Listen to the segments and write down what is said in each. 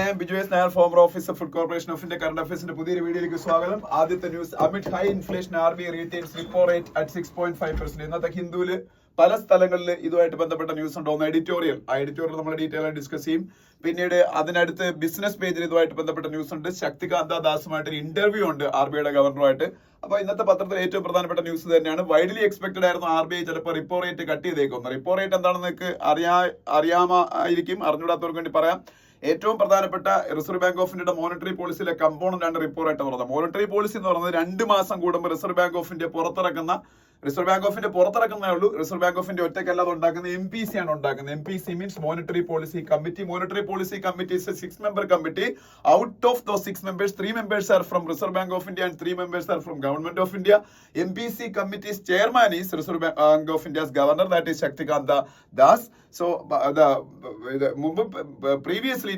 am Bijoy Nair, former officer Food Corporation of India. Current affairs in the പുതിയൊരു വീഡിയോയിലേക്ക് സ്വാഗതം. ആദ്യത്തെ news, amid high inflation RBI retains repo rate at 6.5%. ഇന്നത്തെ ഹിന്ദുവിൽ പല സ്ഥലങ്ങളിൽ ഇതുമായിട്ട് ബന്ധപ്പെട്ട ന്യൂസ് ഉണ്ടോ ഒന്ന് എഡിറ്റോറിയൽ നമ്മൾ ഡീറ്റെയിൽ ആയി ഡിസ്കസ് ചെയ്യും. പിന്നീട് അതിനടുത്ത് ബിസിനസ് പേജിൽ ഇതുമായിട്ട് ബന്ധപ്പെട്ട ന്യൂസ് ഉണ്ട്. ശക്തികാന്ത ദാസുമായിട്ട് ഒരു ഇന്റർവ്യൂ ഉണ്ട് RBIയുടെ ഗവർണറുമായിട്ട്. അപ്പൊ ഇന്നത്തെ പത്രത്തിൽ ഏറ്റവും പ്രധാനപ്പെട്ട ന്യൂസ് തന്നെയാണ്. വൈഡ്ലി എക്സ്പെക്ടഡ് ആയിരുന്നു RBI ചിലപ്പോൾ റിപ്പോ റേറ്റ് കട്ട് ചെയ്തേക്കുന്നത്. റിപ്പോ റേറ്റ് എന്താണെന്ന് നിങ്ങൾക്ക് അറിയാമായിരിക്കും, അറിഞ്ഞുകൂടാത്തവർക്ക് വേണ്ടി പറയാം. ഏറ്റവും പ്രധാനപ്പെട്ട റിസർവ് ബാങ്ക് ഓഫ് ഇന്ത്യയുടെ മോണിറ്ററി പോളിസിയിലെ കമ്പോണന്റ് ആണ് റിപ്പോ റേറ്റ് എന്ന് പറയുന്നത്. മോണിറ്ററി പോളിസി എന്ന് പറയുന്നത് 2 മാസം കൂടുമ്പോൾ റിസർവ് ബാങ്ക് ഓഫ് ഇന്ത്യ പുറത്തിറക്കുന്നേ ഉള്ളൂ. റിസർവ് ബാങ്ക് ഓഫ് ഇന്ത്യ ഒറ്റയ്ക്കല്ലാതെ ഉണ്ടാക്കുന്ന MPC ആണ് ഉണ്ടാക്കുന്നത്. MPC means monetary policy committee. Monetary policy committee is a 6-member committee. Out of those 6 members, 3 members are from Reserve Bank of India and 3 members are from Government of India. MPC committee's chairman is Reserve Bank of India's governor, that is Shaktikanta Das. So previously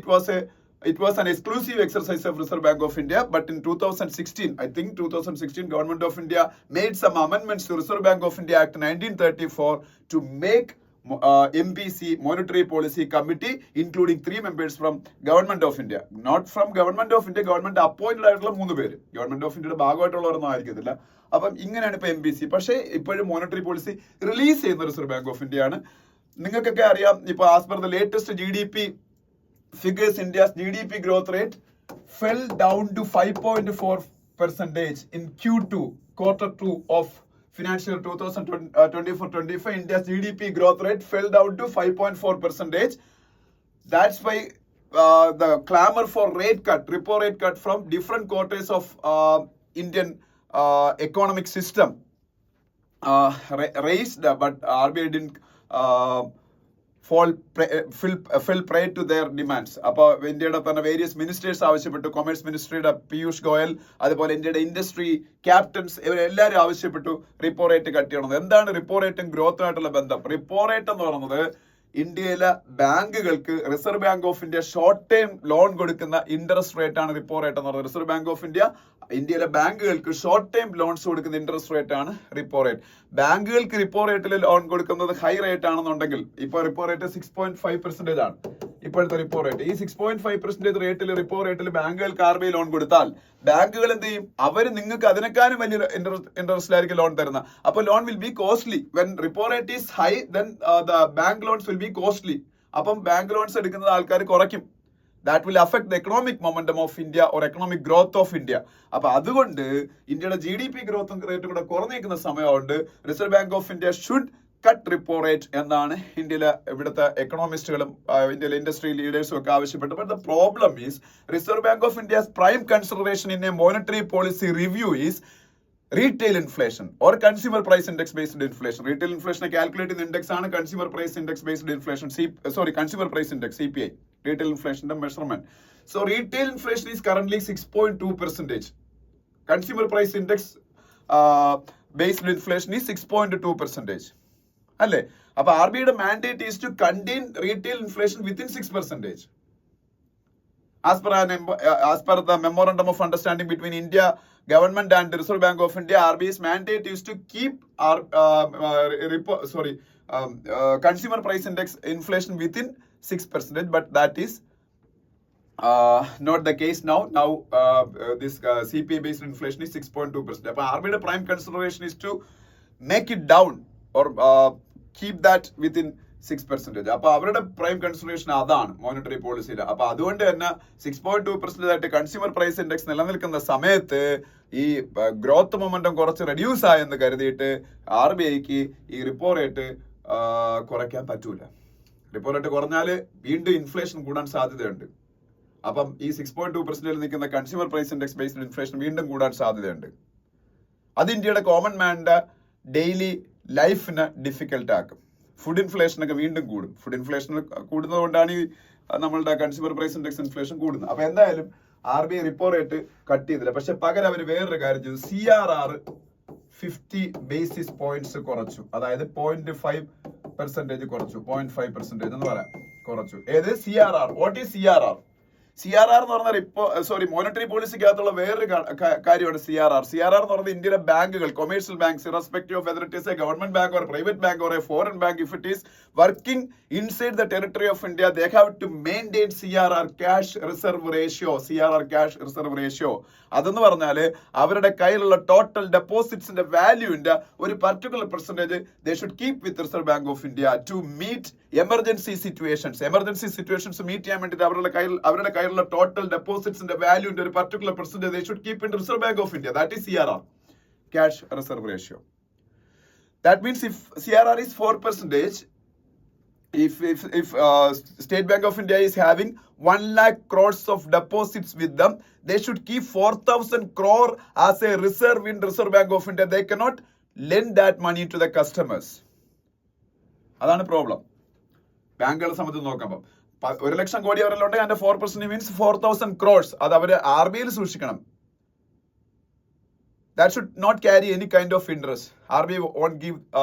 it was an exclusive exercise of Reserve Bank of India, but in 2016, I think 2016, Government of India made some amendments to Reserve Bank of India Act 1934 to make MPC, Monetary Policy Committee, including 3 members from Government of India. Not from Government of India, Government appointed ആയിട്ടുള്ള 3 പേര്. Government of India ഭാഗമായിട്ടുള്ളവരൊന്നും ആയിരിക്കത്തില്ല. അപ്പം ഇങ്ങനെയാണ് ഇപ്പൊ MPC. പക്ഷേ ഇപ്പോഴും monetary policy release ചെയ്യുന്ന reserve Bank of India ആണ്. നിങ്ങൾക്കൊക്കെ അറിയാം, ഇപ്പൊ as per the latest GDP figures, India's GDP growth rate fell down to 5.4% in Q2, Q2 of financial 2024-25. India's GDP growth rate fell down to 5.4%. That's why the clamor for repo rate cut from different quarters of Indian economic system raised, but RBI didn't fell prey to their demands. അപ്പോൾ ഇന്ത്യയുടെ തന്നെ various ministers ആവശ്യപ്പെട്ടു. Commerce മിനിസ്ട്രിയുടെ Piyush Goyal, അതുപോലെ ഇന്ത്യയുടെ industry captains, ഇവരെല്ലാവരും ആവശ്യപ്പെട്ടു repo rate cut ചെയ്യണം. എന്താണ് റിപ്പോ റേറ്റും ഗ്രോത്തുമായിട്ടുള്ള ബന്ധം? റിപ്പോ റേറ്റ് എന്ന് പറയുന്നത് ഇന്ത്യയിലെ ബാങ്കുകൾക്ക് reserve Bank of India short time loan കൊടുക്കുന്ന ഇൻട്രസ്റ്റ് റേറ്റ് ആണ് റിപ്പോ റേറ്റ് എന്ന് പറയുന്നത്. റിസർവ് ബാങ്ക് ഓഫ് ഇന്ത്യ ഇന്ത്യയിലെ ബാങ്കുകൾക്ക് ഷോർട്ട് ടൈം ലോൺസ് കൊടുക്കുന്ന ഇൻട്രസ്റ്റ് റേറ്റ് ആണ് റിപ്പോ റേറ്റ്. ബാങ്കുകൾക്ക് റിപ്പോ റേറ്റിൽ ലോൺ കൊടുക്കുന്നത് ഹൈ റേറ്റ് ആണെന്നുണ്ടെങ്കിൽ, ഇപ്പൊ റിപ്പോ റേറ്റ് 6.5% ആണ് ഇപ്പോഴത്തെ റിപ്പോ റേറ്റ്. ഈ 6.5% റേറ്റിൽ റിപ്പോ റേറ്റിൽ ബാങ്കുകൾക്ക് RBI ലോൺ കൊടുത്താൽ ബാങ്കുകൾ എന്ത് ചെയ്യും? അവർ നിങ്ങൾക്ക് അതിനേക്കാളും വലിയ ഇൻട്രസ്റ്റിലായിരിക്കും ലോൺ തരുന്നത്. അപ്പോൾ loan will be costly. When repo rate is high, then the bank loans will be costly. അപ്പം ബാങ്ക് ലോൺസ് എടുക്കുന്നത് ആൾക്കാർ കുറയ്ക്കും. That will affect the economic momentum of India or economic growth of India. അപ്പൊ അതുകൊണ്ട് ഇന്ത്യയുടെ GDP growth rate കൂടെ കുറഞ്ഞിരിക്കുന്ന സമയമുണ്ട്. Reserve Bank of India should cut repo rate എന്നാണ് ഇന്ത്യയിലെ ഇവിടുത്തെ എക്കണോമിസ്റ്റുകളും ഇന്ത്യയിലെ ഇൻഡസ്ട്രി ലീഡേഴ്സും ഒക്കെ ആവശ്യപ്പെട്ടു. But the problem is reserve Bank of India's prime consideration in A monetary policy review is retail inflation or consumer price index based inflation. Retail inflation calculating index ആണ് consumer price index based inflation. Consumer price index CPI. Retail inflation measurement. So retail inflation is currently 6.2%. Consumer price index based inflation is 6.2%. അല്ലേ? അപ്പൊ RBIയുടെ mandate is to contain retail inflation within 6%. As per the memorandum of understanding between India government and the Reserve Bank of India, RBI's mandate is to keep consumer price index inflation within 6%, but that is not the case now. Now this CPI based inflation is 6.2%. But RBI's prime consideration is to make it down or keep that within 6%. അപ്പൊ അവരുടെ prime consideration അതാണ് monetary പോളിസിയിൽ. അപ്പൊ അതുകൊണ്ട് തന്നെ 6.2% ആയിട്ട് consumer price index നിലനിൽക്കുന്ന സമയത്ത് ഈ ഗ്രോത്ത് മൊമെന്റം കുറച്ച് റെഡ്യൂസ് ആയെന്ന് കരുതിയിട്ട് RBIക്ക് ഈ റിപ്പോ റേറ്റ് കുറയ്ക്കാൻ പറ്റൂല. റിപ്പോ റേറ്റ് കുറഞ്ഞാൽ വീണ്ടും ഇൻഫ്ലേഷൻ കൂടാൻ സാധ്യതയുണ്ട്. അപ്പം ഈ 6.2% നിൽക്കുന്ന consumer price index based inflation വീണ്ടും കൂടാൻ സാധ്യതയുണ്ട്. അത് ഇന്ത്യയുടെ കോമൺ മാന്റെ ഡെയിലി ലൈഫിന് ഡിഫിക്കൽട്ട് ആക്കും. ഫുഡ് ഇൻഫ്ലേഷൻ ഒക്കെ വീണ്ടും കൂടും. ഫുഡ് ഇൻഫ്ലേഷൻ കൂടുന്നത് കൊണ്ടാണ് ഈ നമ്മളുടെ കൺസ്യൂമർ പ്രൈസ് ഇൻഡെക്സ് ഇൻഫ്ലേഷൻ കൂടുന്നത്. അപ്പൊ എന്തായാലും RBI റിപ്പോ റേറ്റ് കട്ട് ചെയ്തില്ല. പക്ഷെ പകരം അവർ വേറൊരു കാര്യം ചെയ്തു. CRR 50 ബേസിസ് പോയിന്റ്സ് കുറച്ചു. അതായത് 0.5% കുറച്ചു. 0.5% എന്ന് പറയാം കുറച്ചു. ഏത് CRR? What is CRR? CRR എന്ന് പറഞ്ഞാൽ മോണിറ്ററി പോളിസിക്കകത്തുള്ള വേറൊരു കാര്യമാണ് CRR. CRR എന്ന് പറയുന്നത് ഇന്ത്യയിലെ ബാങ്കുകൾ, commercial banks, irrespective of whether it is a government bank or private bank or a foreign bank, if it is working inside the territory of India, they have to maintain CRR, cash reserve ratio. CRR cash reserve ratio അതെന്ന് പറഞ്ഞാൽ അവരുടെ കയ്യിലുള്ള total ഡെപ്പോസിറ്റ്സിന്റെ വാല്യൂവിന്റെ ഒരു particular percentage they should keep with Reserve Bank of India to meet emergency situations meet ചെയ്യാൻ വേണ്ടിയിട്ട് അവരുടെ കയ്യിലുള്ള ടോട്ടൽ ഡെപ്പോസിറ്റ്സിന്റെ വാല്യൂവിന്റെ ഒരു particular percentage they should keep in reserve Bank of India. That is CRR, cash reserve ratio. That means if CRR is 4%, if State Bank of India is having 1 lakh crores of deposits with them, they should keep 4,000 crore as a reserve in Reserve Bank of India. They cannot lend that money to the customers. അതാണ് problem. ബാങ്കുകളെ സംബന്ധിച്ച് നോക്കുമ്പോൾ 1 ലക്ഷം കോടി അവരെല്ലാം ഉണ്ടെങ്കിൽ അതിന്റെ 4% means 4,000 crores. അത് അവര് RBI സൂക്ഷിക്കണം. That should not carry any kind of interest. RBI won't give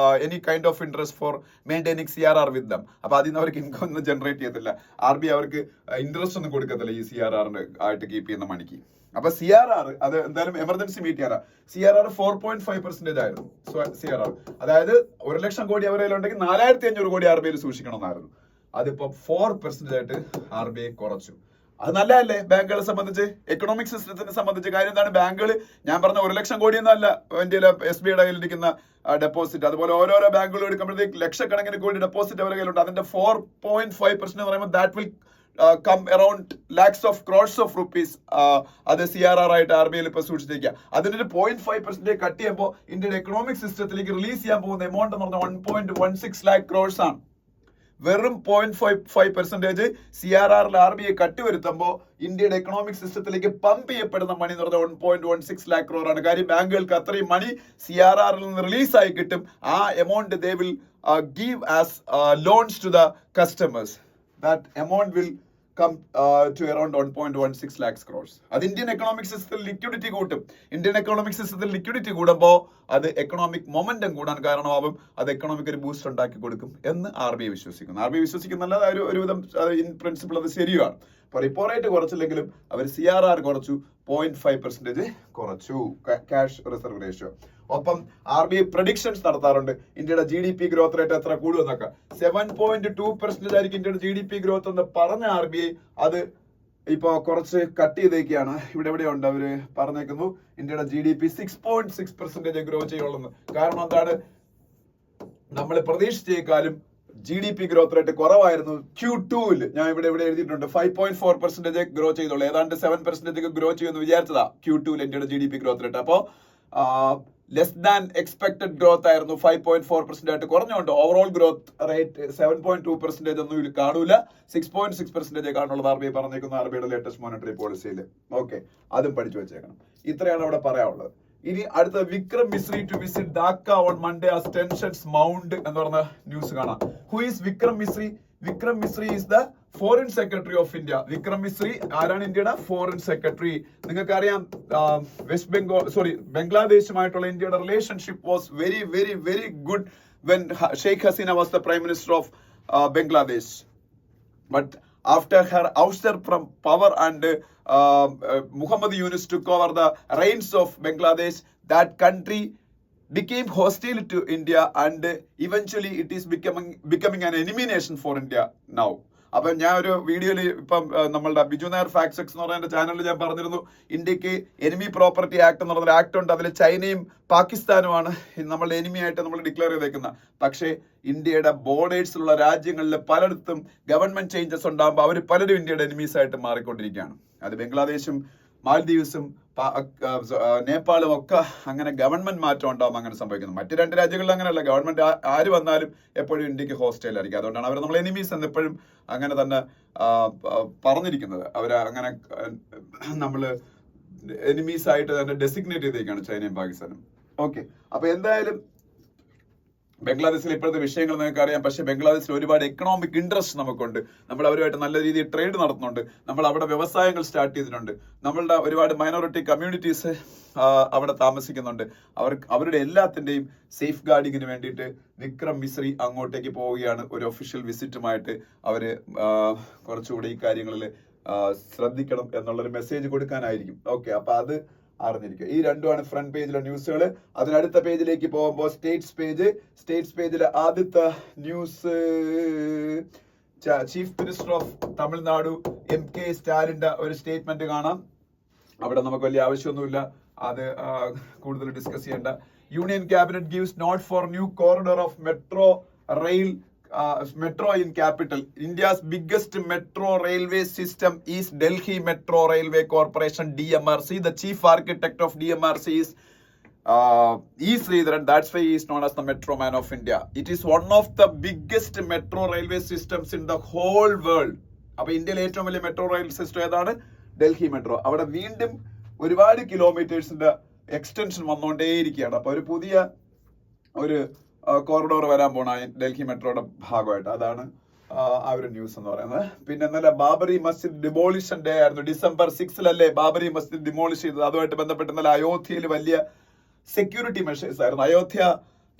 any kind of interest for maintaining CRR with them. അപ്പോൾ അതിൽ നിന്ന് അവർക്ക് ഇൻകം ഒന്നും ജനറേറ്റ് ചെയ്യത്തില്ല. RBI അവർക്ക് ഇൻട്രസ്റ്റ് ഒന്നും കൊടുക്കത്തില്ല ഈ CRR ആയിട്ട് കീപ്പ് ചെയ്യുന്ന മണിക്ക്. അപ്പൊ CRR അത് എന്തായാലും എമർജൻസി മീറ്റ് ചെയ്യാറ്. CRR 4.5% ആയിരുന്നു. CRR അതായത് 1 ലക്ഷം കോടി അവരെ ഉണ്ടെങ്കിൽ 4,500 കോടി RBI സൂക്ഷിക്കണമെന്നായിരുന്നു. അതിപ്പോ 4% ആയിട്ട് RBI കുറച്ചു. അത് നല്ലതല്ലേ ബാങ്കുകളെ സംബന്ധിച്ച്, എക്കണോമിക് സിസ്റ്റത്തിനെ സംബന്ധിച്ച്? കാര്യം എന്താണ്, ബാങ്കുകൾ ഞാൻ പറഞ്ഞ 1 ലക്ഷം കോടി ഒന്നല്ല ഇന്ത്യയിലെ SBIയുടെ കയ്യിലിരിക്കുന്ന ഡെപ്പോസിറ്റ്. അതുപോലെ ഓരോരോ ബാങ്കുകൾ എടുക്കുമ്പോഴത്തേക്ക് ലക്ഷക്കണക്കിന് കോടി ഡെപ്പോസിറ്റ് അവരുടെ കയ്യിലുണ്ട്. അതിന്റെ 4.5% എന്ന് പറയുമ്പോൾ that will come around lakhs of crores of rupees. അത് CRR ആയിട്ട് RBI ഇപ്പൊ സൂക്ഷിച്ചിരിക്കുക. അതിന്റെ 0.5% കട്ട് ചെയ്യുമ്പോൾ ഇന്ത്യയുടെ എക്കണോമിക് സിസ്റ്റത്തിലേക്ക് റിലീസ് ചെയ്യാൻ പോകുന്ന എമൗണ്ട് എന്ന് പറഞ്ഞാൽ 1.16 lakh crores ആണ്. വെറും 0.5% CRRൽ RBI കട്ട് വരുത്തുമ്പോൾ ഇന്ത്യയുടെ എക്കണോമിക് സിസ്റ്റത്തിലേക്ക് പമ്പ് ചെയ്യപ്പെടുന്ന മണി എന്ന് പറഞ്ഞാൽ 1.16 lakh crore ആണ്. കാര്യം ബാങ്കുകൾക്ക് അത്രയും മണി CRRൽ നിന്ന് റിലീസായി കിട്ടും. ആ amount they will give as loans to the customers. That amount will come to around 1.16 lakhs crores. അത് ഇന്ത്യൻ എക്കണോമിക് സിസ്റ്റത്തിൽ ലിക്വിഡിറ്റി കൂട്ടും. ഇന്ത്യൻ എക്കണോമിക് സിസ്റ്റത്തിൽ ലിക്വിഡിറ്റി കൂടുമ്പോൾ അത് എക്കണോമിക് മൊമെന്റം കൂടാൻ കാരണമാവും. അത് എക്കണോമിക് ഒരു ബൂസ്റ്റ് ഉണ്ടാക്കി കൊടുക്കും എന്ന് RBI വിശ്വസിക്കുന്നു. RBI വിശ്വസിക്കുന്നല്ല, ഒരുവിധം ഇൻ പ്രിൻസിപ്പിൾ അത് ശരിയാണ്. അപ്പൊ റിപ്പോ റേറ്റ് കുറച്ചില്ലെങ്കിലും അവർ CRR കുറച്ചു, 0.5% കുറച്ചു, ക്യാഷ് റിസർവ് റേഷ്യോ. ഒപ്പം RBI പ്രഡിക്ഷൻസ് നടത്താറുണ്ട് ഇന്ത്യയുടെ GDP ഗ്രോത്ത് റേറ്റ് എത്ര കൂടുമെന്നൊക്കെ. 7.2% ആയിരിക്കും ഇന്ത്യയുടെ GDP ഗ്രോത്ത് എന്ന് പറഞ്ഞ RBI അത് ഇപ്പൊ കുറച്ച് കട്ട് ചെയ്തേക്കാണ്. ഇവിടെ എവിടെയുണ്ട് അവര് പറഞ്ഞേക്കുന്നു ഇന്ത്യയുടെ GDP 6.6% ഗ്രോ ചെയ്യുള്ളൂ. കാരണം എന്താണ്, നമ്മൾ പ്രതീക്ഷിച്ചേക്കാളും GDP ഗ്രോത്ത് റേറ്റ് കുറവായിരുന്നു Q2-ൽ. ഞാൻ ഇവിടെ എഴുതിയിട്ടുണ്ട് 5.4% ഗ്രോ ചെയ്തോളൂ. ഏതാണ്ട് 7% ഗ്രോ ചെയ്യുമെന്ന് വിചാരിച്ചതാ Q2-ൽ ഇന്ത്യയുടെ GDP ഗ്രോത്ത് റേറ്റ്. അപ്പോ ലെസ് ദാൻ എക്സ്പെക്ടഡ് ഗ്രോത്ത് ആയിരുന്നു, 5.4% ആയിട്ട് കുറഞ്ഞുകൊണ്ട് ഓവറോൾ ഗ്രോത്ത് റേറ്റ് 7.2% ഒന്നും കാണൂല, 6.6% കാണുള്ളത് RBI പറഞ്ഞേക്കുന്ന RBIയുടെ ലേറ്റസ്റ്റ് മോണിറ്ററി പോളിസിയിൽ. ഓക്കെ, അതും പഠിച്ചു വെച്ചേക്കണം. ഇത്രയാണ് അവിടെ പറയാനുള്ളത്. ഇനി അടുത്ത Vikram Misri to visit Dhaka on Monday as tensions mount എന്ന് പറഞ്ഞ ന്യൂസ് കാണാം. Who is Vikram Misri? Vikram Misri is the foreign secretary of India. Vikram Misri ആരാണ്? ഇന്ത്യയുടെ ഫോറിൻ സെക്രട്ടറി. നിങ്ങൾക്കറിയാം ബംഗ്ലാദേശുമായിട്ടുള്ള ഇന്ത്യയുടെ relationship was very very very good when Sheikh Hasina was the prime minister of Bangladesh. But after her ouster from power and Muhammad Yunus took over the reins of Bangladesh, that country became hostile to India and eventually it is becoming an enemy nation for India now. അപ്പൊ ഞാൻ ഒരു വീഡിയോയിൽ ഇപ്പം നമ്മളുടെ Biju Nair fact checks എന്ന് പറയുന്ന ചാനലിൽ ഞാൻ പറഞ്ഞിരുന്നു, ഇന്ത്യക്ക് എനിമി പ്രോപ്പർട്ടി ആക്ട് എന്ന് പറഞ്ഞൊരു ആക്ട് ഉണ്ട്. അതിൽ ചൈനയും പാകിസ്ഥാനുമാണ് നമ്മളുടെ എനിമി ആയിട്ട് നമ്മൾ ഡിക്ലെയർ ചെയ്തേക്കുന്നത്. പക്ഷേ ഇന്ത്യയുടെ ബോർഡേഴ്സിലുള്ള രാജ്യങ്ങളിൽ പലയിടത്തും ഗവൺമെന്റ് ചേഞ്ചസ് ഉണ്ടാകുമ്പോൾ അവർ പലരും ഇന്ത്യയുടെ എനിമീസ് ആയിട്ട് മാറിക്കൊണ്ടിരിക്കുകയാണ്. അത് ബംഗ്ലാദേശും മാൽദീവ്സും നേപ്പാളും ഒക്കെ അങ്ങനെ ഗവൺമെന്റ് മാറ്റം ഉണ്ടാവും. അങ്ങനെ സംഭവിക്കുന്നു. മറ്റു 2 രാജ്യങ്ങളിൽ അങ്ങനെയല്ല. ഗവൺമെന്റ് ആര് വന്നാലും എപ്പോഴും ഇന്ത്യക്ക് ഹോസ്റ്റൈൽ ആയിരിക്കും. അതുകൊണ്ടാണ് അവർ നമ്മൾ എനിമീസ് എന്ന് എപ്പോഴും അങ്ങനെ തന്നെ പറഞ്ഞിരിക്കുന്നത്. അവർ അങ്ങനെ നമ്മൾ എനിമീസ് ആയിട്ട് തന്നെ ഡെസിഗ്നേറ്റ് ചെയ്തേക്കാണ് ചൈനയും പാകിസ്ഥാനും. ഓക്കെ, അപ്പൊ എന്തായാലും ബംഗ്ലാദേശിലെ ഇപ്പോഴത്തെ വിഷയങ്ങൾ നിങ്ങൾക്ക് അറിയാം. പക്ഷേ ബംഗ്ലാദേശിൽ ഒരുപാട് എക്കണോമിക് ഇൻട്രസ്റ്റ് നമുക്കുണ്ട്. നമ്മൾ അവരുമായിട്ട് നല്ല രീതിയിൽ ട്രേഡ് നടത്തുന്നുണ്ട്. നമ്മൾ അവിടെ വ്യവസായങ്ങൾ സ്റ്റാർട്ട് ചെയ്തിട്ടുണ്ട്. നമ്മളുടെ ഒരുപാട് മൈനോറിറ്റി കമ്മ്യൂണിറ്റീസ് അവിടെ താമസിക്കുന്നുണ്ട്. അവരുടെ എല്ലാത്തിൻ്റെയും സേഫ് ഗാർഡിങ്ങിന് വേണ്ടിയിട്ട് വിക്രം മിശ്രി അങ്ങോട്ടേക്ക് പോവുകയാണ്. ഒരു ഒഫീഷ്യൽ വിസിറ്റുമായിട്ട് അവര് കുറച്ചുകൂടി ഈ കാര്യങ്ങളിൽ ശ്രദ്ധിക്കണം എന്നുള്ളൊരു മെസ്സേജ് കൊടുക്കാനായിരിക്കും. ഓക്കെ, അപ്പൊ അത് അറിഞ്ഞിരിക്കും. ഈ രണ്ടുമാണ് ഫ്രണ്ട് പേജിലെ ന്യൂസുകൾ. അതിനടുത്ത പേജിലേക്ക് പോകുമ്പോൾ സ്റ്റേറ്റ്സ് പേജിലെ ആദ്യത്തെ news chief minister of Tamil Nadu MK സ്റ്റാലിന്റെ ഒരു സ്റ്റേറ്റ്മെന്റ് കാണാം. അവിടെ നമുക്ക് വലിയ ആവശ്യമൊന്നുമില്ല, അത് കൂടുതൽ ഡിസ്കസ് ചെയ്യേണ്ട. Union cabinet gives nod for new corridor of metro in capital. India's biggest metro railway system is Delhi Metro Railway Corporation, DMRC. The chief architect of DMRC is E. Sridharan. That's why he is known as the Metro Man of India. It is one of the biggest metro railway systems in the whole world. അപ്പോൾ ഇന്ത്യയിലെ ഏറ്റവും വലിയ metro rail system ഏതാണ്? Delhi metro. അവിടെ വീണ്ടും ഒരുപാട് കിലോമീറ്റേഴ്സിന്റെ extension വന്നുകൊണ്ടേയിരിക്കുകയാണ്. അപ്പോൾ ഒരു പുതിയ ഒരു കോറിഡോർ വരാൻ പോണ ഡൽഹി മെട്രോയുടെ ഭാഗമായിട്ട്. അതാണ് ആ ഒരു ന്യൂസ് എന്ന് പറയുന്നത്. പിന്നെ ഇന്നലെ ബാബറി മസ്ജിദ് ഡിമോളിഷൻ ഡേ ആയിരുന്നു. December 6 ബാബറി മസ്ജിദ് ഡിമോളിഷ് ചെയ്തത്. അതുമായിട്ട് ബന്ധപ്പെട്ട് ഇന്നലെ അയോധ്യയിൽ വലിയ സെക്യൂരിറ്റി മെഷേഴ്സ് ആയിരുന്നു. അയോധ്യ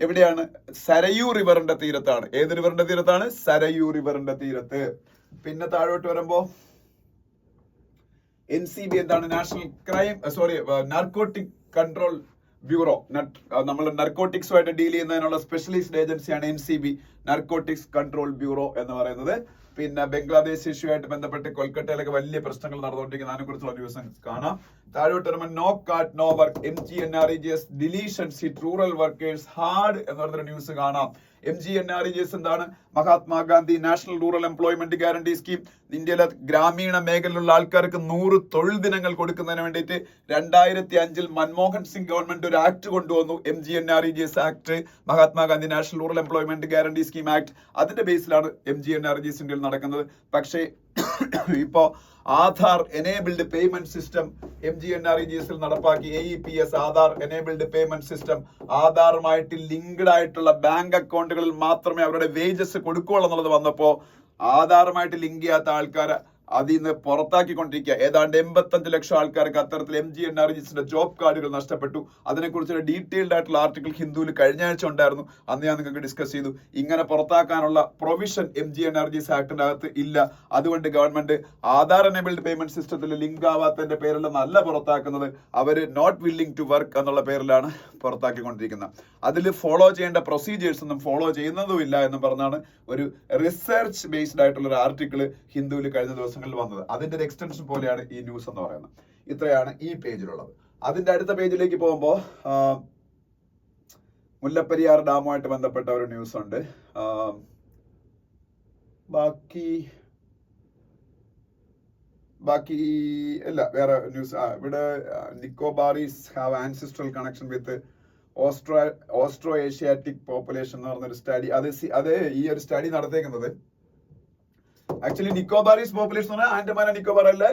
എവിടെയാണ്? സരയൂ റിവറിന്റെ തീരത്താണ്. ഏത് റിവറിന്റെ തീരത്താണ്? സരയൂ റിവറിന്റെ തീരത്ത്. പിന്നെ താഴോട്ട് വരുമ്പോ NCB എന്താണ്? Narcotic control bureau. നമ്മൾ നർക്കോട്ടിക്സുമായിട്ട് ഡീൽ ചെയ്യുന്നതിനുള്ള സ്പെഷ്യലിസ്റ്റ് ഏജൻസിയാണ് NCB, നാർക്കോട്ടിക്സ് കൺട്രോൾ ബ്യൂറോ എന്ന് പറയുന്നത്. പിന്നെ ബംഗ്ലാദേശ് ഇഷ്യൂ ആയിട്ട് ബന്ധപ്പെട്ട് കൊൽക്കത്തയിലൊക്കെ വലിയ പ്രശ്നങ്ങൾ നടന്നുകൊണ്ടിരിക്കുന്ന അതിനെ കുറിച്ചുള്ള ന്യൂസ് കാണാം. താഴോട്ട് വരുമ്പോൾ no cut no work, MGNREGS deletions hit rural workers hard എന്ന് പറഞ്ഞൊരു ന്യൂസ് കാണാം. MGNREGS എന്താണ്? Mahatma Gandhi national rural employment guarantee scheme. ഇന്ത്യയിലെ ഗ്രാമീണ മേഖലയിലുള്ള ആൾക്കാർക്ക് 100 തൊഴിൽ ദിനങ്ങൾ കൊടുക്കുന്നതിന് വേണ്ടിയിട്ട് 2005 മൻമോഹൻ സിംഗ് ഗവൺമെന്റ് ഒരു ആക്ട് കൊണ്ടുവന്നു, MGNREGS act, Mahatma Gandhi national rural employment guarantee scheme act. അതിന്റെ ബേസിലാണ് MGNREGS ഇന്ത്യയിൽ നടക്കുന്നത്. പക്ഷേ ഇപ്പോ Aadhaar enabled payment system MGNREGS നടപ്പാക്കി. AEPS, Aadhaar enabled payment system. ആധാറുമായിട്ട് ലിങ്ക്ഡ് ആയിട്ടുള്ള ബാങ്ക് അക്കൗണ്ടുകളിൽ മാത്രമേ അവരുടെ വേജസ് കൊടുക്കുകയുള്ളൂ എന്നുള്ളത് വന്നപ്പോ ആധാറുമായിട്ട് ലിങ്ക് ചെയ്യാത്ത ആൾക്കാരെ അതിൽ നിന്ന് പുറത്താക്കിക്കൊണ്ടിരിക്കുക. ഏതാണ്ട് 85 ലക്ഷം ആൾക്കാർക്ക് അത്തരത്തിൽ MGNREGSന്റെ ജോബ് കാർഡുകൾ നഷ്ടപ്പെട്ടു. അതിനെക്കുറിച്ചൊരു ഡീറ്റെയിൽഡ് ആയിട്ടുള്ള ആർട്ടിക്കിൾ ഹിന്ദുവിൽ കഴിഞ്ഞ ആഴ്ച ഉണ്ടായിരുന്നു. അന്ന് ഞാൻ നിങ്ങൾക്ക് ഡിസ്കസ് ചെയ്തു. ഇങ്ങനെ പുറത്താക്കാനുള്ള പ്രൊവിഷൻ MGNREGS ആക്ടിന്റെ അകത്ത് ഇല്ല. അതുകൊണ്ട് ഗവൺമെന്റ് ആധാർ എനേബിൾഡ് പേയ്മെന്റ് സിസ്റ്റത്തിൽ ലിങ്ക് ആവാത്തതിന്റെ പേരിലൊന്നല്ല പുറത്താക്കുന്നത്, അവര് നോട്ട് വില്ലിംഗ് ടു വർക്ക് എന്നുള്ള പേരിലാണ് പുറത്താക്കിക്കൊണ്ടിരിക്കുന്നത്. അതിൽ ഫോളോ ചെയ്യേണ്ട പ്രൊസീജിയേഴ്സ് ഒന്നും ഫോളോ ചെയ്യുന്നതുമില്ല എന്ന് പറഞ്ഞാണ് ഒരു റിസർച്ച് ബേസ്ഡ് ആയിട്ടുള്ള ഒരു ആർട്ടിക്കിൾ ഹിന്ദുവിൽ കഴിഞ്ഞ ദിവസങ്ങളിൽ വന്നത്. അതിന്റെ ഒരു എക്സ്റ്റൻഷൻ പോലെയാണ് ഈ ന്യൂസ് എന്ന് പറയുന്നത്. ഇത്രയാണ് ഈ പേജിലുള്ളത്. അതിന്റെ അടുത്ത പേജിലേക്ക് പോകുമ്പോൾ മുല്ലപ്പെരിയാർ ഡാമുമായിട്ട് ബന്ധപ്പെട്ട ഒരു ന്യൂസ് ഉണ്ട്. ബാക്കി അല്ല, വേറെ ന്യൂസ്. ഇവിടെ Nicobarese have ancestral connection with Austro Asiatic population എന്ന് പറഞ്ഞൊരു സ്റ്റഡി. അത് ഈ ഒരു സ്റ്റഡി നടത്തിയേക്കുന്നത് ആക്ച്വലി നിക്കോബാറീസ് പോപ്പുലേഷൻ എന്ന് പറഞ്ഞാൽ ആൻഡമാൻ നിക്കോബാർ അല്ല,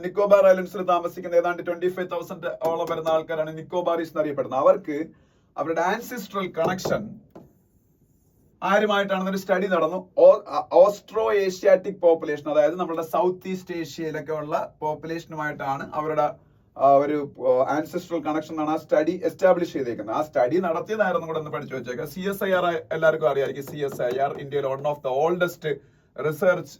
നിക്കോബാർ ഐലൻഡ്സിൽ താമസിക്കുന്ന ഏതാണ്ട് 25,000 ഓളം വരുന്ന ആൾക്കാരാണ് നിക്കോബാറീസ് എന്നറിയപ്പെടുന്നത്. അവർക്ക് അവരുടെ ആൻസിസ്ട്രൽ കണക്ഷൻ ആരുമായിട്ടാണെന്നൊരു സ്റ്റഡി നടന്നു. ഓസ്ട്രോ ഏഷ്യാറ്റിക് പോപ്പുലേഷൻ, അതായത് നമ്മുടെ സൗത്ത് ഈസ്റ്റ് ഏഷ്യയിലൊക്കെ ഉള്ള പോപ്പുലേഷനുമായിട്ടാണ് അവരുടെ ഒരു ആൻസിസ്ട്രൽ കണക്ഷൻ ആണ് ആ സ്റ്റഡി എസ്റ്റാബ്ലിഷ് ചെയ്തേക്കുന്നത്. ആ സ്റ്റഡി നടത്തിയതായിരുന്നു കൂടെ ഒന്ന് പഠിച്ചു വെച്ചേക്കാം. CSIR എല്ലാവർക്കും അറിയാമായിരിക്കും. CSIR ഇന്ത്യയിൽ one of the oldest research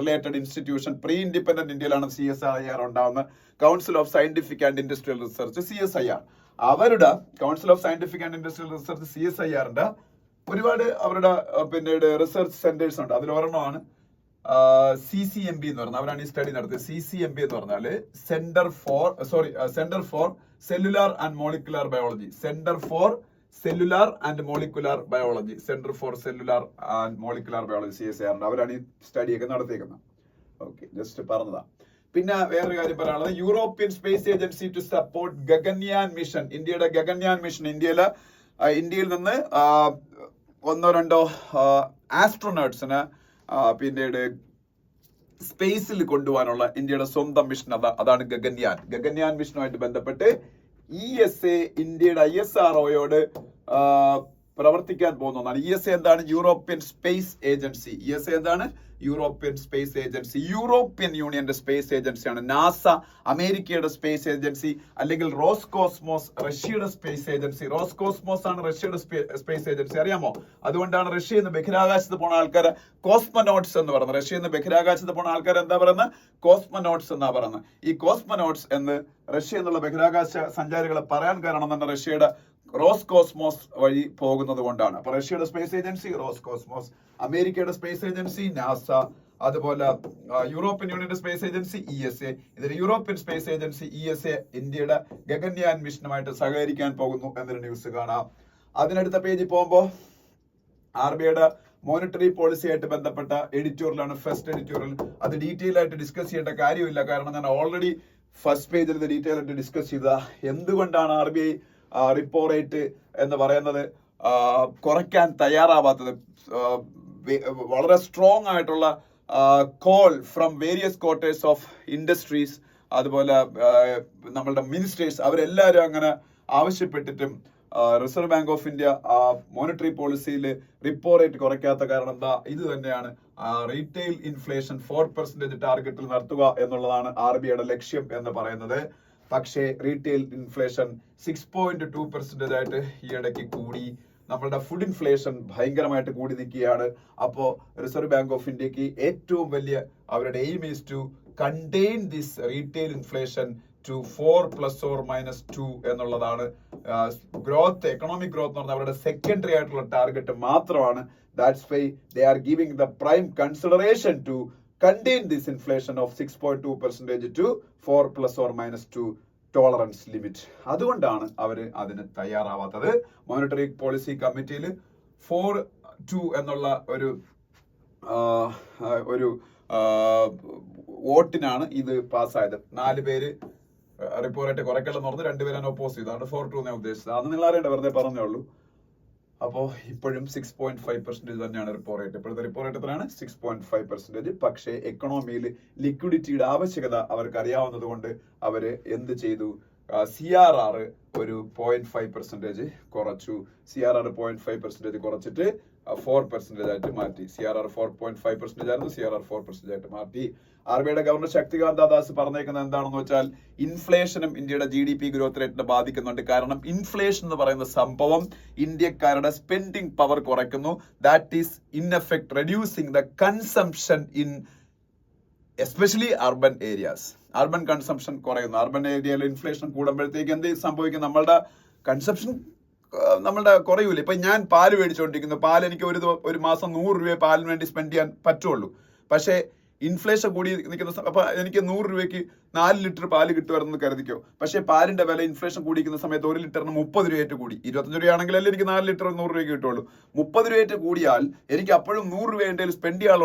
related institution. Pre independent ഇന്ത്യയിലാണ് CSIR ഉണ്ടാവുന്നത്. Council of scientific and industrial research, CSIR. അവരുടെ council of scientific and industrial research CSIRന്റെ ഒരുപാട് അവരുടെ പിന്നീട് റിസർച്ച് സെന്റേഴ്സ് ഉണ്ട്. അതിലൊരെണ്ണമാണ് CCMB എന്ന് പറഞ്ഞാൽ അവരാണ് ഈ സ്റ്റഡി നടത്തിയത്. CCMB എന്ന് പറഞ്ഞാല് centre for cellular and molecular biology. Centre for cellular and molecular biology, CSIR. അവരാണ് ഈ സ്റ്റഡിയൊക്കെ നടത്തിയേക്കുന്നത്. ഓക്കെ, ജസ്റ്റ് പറഞ്ഞതാ. പിന്നെ വേറൊരു കാര്യം പറയാനുള്ളത്, European space agency to support Gaganyaan mission. ഇന്ത്യയുടെ ഗഗൻയാൻ മിഷൻ, ഇന്ത്യയിൽ നിന്ന് 1-2 ആസ്ട്രോനോട്ട്സിന് പിന്നീട് സ്പേസിൽ കൊണ്ടുപോകാനുള്ള ഇന്ത്യയുടെ സ്വന്തം മിഷൻ അതാണ് ഗഗൻയാൻ മിഷനുമായിട്ട് ബന്ധപ്പെട്ട് ESA ഇന്ത്യയുടെ ISROയോട് പ്രവർത്തിക്കാൻ പോകുന്ന ഒന്നാണ്. ESA എന്താണ്? European space agency. ESA എന്താണ്? European space agency. യൂറോപ്യൻ യൂണിയന്റെ സ്പേസ് ഏജൻസിയാണ്. നാസ അമേരിക്കയുടെ സ്പേസ് ഏജൻസി, അല്ലെങ്കിൽ റോസ്കോസ്മോസ് റഷ്യയുടെ സ്പേസ് ഏജൻസി. റോസ്കോസ്മോസ് ആണ് റഷ്യയുടെ സ്പേസ് ഏജൻസി, അറിയാമോ? അതുകൊണ്ടാണ് റഷ്യയിൽ നിന്ന് ബഹിരാകാശത്ത് പോണ ആൾക്കാരെ കോസ്മനോട്സ് എന്ന് പറയുന്നത്. റഷ്യയിൽ നിന്ന് ബഹിരാകാശത്ത് പോണ ആൾക്കാർ എന്താ പറയുന്നത്? കോസ്മനോട്സ് എന്നാ പറയുന്നത്. ഈ കോസ്മനോട്സ് എന്ന് റഷ്യ എന്നുള്ള ബഹിരാകാശ സഞ്ചാരികളെ പറയാൻ കാരണം തന്നെ റഷ്യയുടെ റോസ്കോസ്മോസ് വഴി പോകുന്നത് കൊണ്ടാണ്. അപ്പൊ റഷ്യയുടെ സ്പേസ് ഏജൻസി റോസ്കോസ്മോസ്, അമേരിക്കയുടെ സ്പേസ് ഏജൻസി നാസ, അതുപോലെ യൂറോപ്യൻ യൂണിയന്റെ സ്പേസ് ഏജൻസി ESA. ഇതിൽ യൂറോപ്യൻ സ്പേസ് ഏജൻസി ESA ഇന്ത്യയുടെ ഗഗൻയാൻ മിഷനുമായിട്ട് സഹകരിക്കാൻ പോകുന്നു എന്നൊരു ന്യൂസ് കാണാം. അതിനടുത്ത പേജിൽ പോകുമ്പോൾ RBIയുടെ മോണിറ്ററി പോളിസി ആയിട്ട് ബന്ധപ്പെട്ട എഡിറ്റോറിയലാണ്, ഫസ്റ്റ് എഡിറ്റോറിയൽ. അത് ഡീറ്റെയിൽ ആയിട്ട് ഡിസ്കസ് ചെയ്യേണ്ട കാര്യമില്ല, കാരണം ഞാൻ ഓൾറെഡി ഫസ്റ്റ് പേജിൽ ഇത് ഡീറ്റെയിൽ ആയിട്ട് ഡിസ്കസ് ചെയ്ത എന്തുകൊണ്ടാണ് RBI റിപ്പോ റേറ്റ് എന്ന് പറയുന്നത് കുറയ്ക്കാൻ തയ്യാറാവാത്തത്. വളരെ സ്ട്രോങ് ആയിട്ടുള്ള call from various quarters of industries, അതുപോലെ നമ്മളുടെ മിനിസ്റ്റേഴ്സ്, അവരെല്ലാവരും അങ്ങനെ ആവശ്യപ്പെട്ടിട്ടും Reserve Bank of India monetary പോളിസിയിൽ റിപ്പോ റേറ്റ് കുറയ്ക്കാത്ത കാരണം എന്താ? ഇത് തന്നെയാണ്. റീറ്റെയിൽ ഇൻഫ്ലേഷൻ 4% ടാർഗറ്റിൽ നിർത്തുക എന്നുള്ളതാണ് RBIയുടെ ലക്ഷ്യം എന്ന് പറയുന്നത്. പക്ഷേ റീറ്റെയിൽ ഇൻഫ്ലേഷൻ 6.2% ആയിട്ട് ഈ ഇടയ്ക്ക് കൂടി. നമ്മളുടെ ഫുഡ് ഇൻഫ്ലേഷൻ ഭയങ്കരമായിട്ട് കൂടി നിൽക്കുകയാണ്. അപ്പോൾ റിസർവ് ബാങ്ക് ഓഫ് ഇന്ത്യക്ക് ഏറ്റവും വലിയ അവരുടെ aim is to contain this retail inflation to 4 ± 2 എന്നുള്ളതാണ്. ഗ്രോത്ത്, എക്കണോമിക് ഗ്രോത്ത് എന്ന് പറഞ്ഞാൽ അവരുടെ സെക്കൻഡറി ആയിട്ടുള്ള ടാർഗറ്റ് മാത്രമാണ്. That's why they are giving the prime consideration to contain this inflation of 6.2% to 4 ± 2 tolerance limit. അതുകൊണ്ടാണ് അവർ അതിന് തയ്യാറാവാത്തത്. മോണിറ്ററി പോളിസി കമ്മിറ്റിയിൽ 4-2 എന്നുള്ള ഒരു വോട്ടിനാണ് ഇത് പാസ്സായത്. 4 പേര് റിപ്പോ റേറ്റ് കുറയ്ക്കലെന്ന് പറഞ്ഞ് 2 പേരാണ് ഓപ്പോസ് ചെയ്തത്. അതാണ് 4-2 എന്നാണ് ഉദ്ദേശിച്ചത്. അത് നിങ്ങൾ അറിയേണ്ട, വെറുതെ പറഞ്ഞേ ഉള്ളൂ. അപ്പോൾ ഇപ്പോഴും 6.5% തന്നെയാണ് റിപ്പോ റേറ്റ്. ഇപ്പോഴത്തെ റിപ്പോ റേറ്റ് എത്രയാണ്? 6.5%. പക്ഷേ എക്കണോമിയിൽ ലിക്വിഡിറ്റിയുടെ ആവശ്യകത അവർക്ക് അറിയാവുന്നത് കൊണ്ട് അവര് എന്ത് ചെയ്തു? CRR ഒരു 0.5% കുറച്ചു. CRR 0.5% കുറച്ചിട്ട് 4% ആയിട്ട് മാറ്റി. CRR 4.5% ആയിരുന്നു, CRR 4% ആയിട്ട് മാറ്റി. RBIയുടെ ഗവർണർ ശക്തികാന്ത ദാസ് പറഞ്ഞേക്കുന്നത് എന്താണെന്ന് വെച്ചാൽ ഇൻഫ്ലേഷനും ഇന്ത്യയുടെ GDP ഗ്രോത്ത് റേറ്റിനെ ബാധിക്കുന്നുണ്ട്. കാരണം ഇൻഫ്ലേഷൻ എന്ന് പറയുന്ന സംഭവം ഇന്ത്യക്കാരുടെ സ്പെൻഡിങ് പവർ കുറയ്ക്കുന്നു. That is in effect reducing the consumption in especially urban areas. Urban consumption കുറയുന്നു. അർബൻ ഏരിയയിൽ ഇൻഫ്ലേഷൻ കൂടുമ്പോഴത്തേക്ക് എന്ത് സംഭവിക്കും? നമ്മളുടെ കൺസംഷൻ നമ്മളുടെ കുറയൂല. ഇപ്പൊ ഞാൻ പാല് മേടിച്ചുകൊണ്ടിരിക്കുന്നു. പാൽ എനിക്ക് ഒരു മാസം 100 രൂപ പാലിന് വേണ്ടി സ്പെൻഡ് ചെയ്യാൻ പറ്റുള്ളൂ. പക്ഷേ ഇൻഫ്ലേഷൻ കൂടി നിൽക്കുന്ന അപ്പൊ എനിക്ക് 100 രൂപയ്ക്ക് 4 ലിറ്റർ പാല് കിട്ടുമായിരുന്നു കരുതിക്കോ. പക്ഷേ പാലിന്റെ വില ഇൻഫ്ലേഷൻ കൂടിക്കുന്ന സമയത്ത് 1 ലിറ്ററിന് 30 രൂപയായിട്ട് കൂടി. 25 രൂപയാണെങ്കിലല്ലേ എനിക്ക് 4 ലിറ്റർ 100 രൂപയ്ക്ക് കിട്ടുള്ളൂ. 30 രൂപയായിട്ട് കൂടിയാൽ എനിക്ക് അപ്പോഴും 100 രൂപ എൻ്റെ സ്പെൻഡ് ചെയ്യാൻ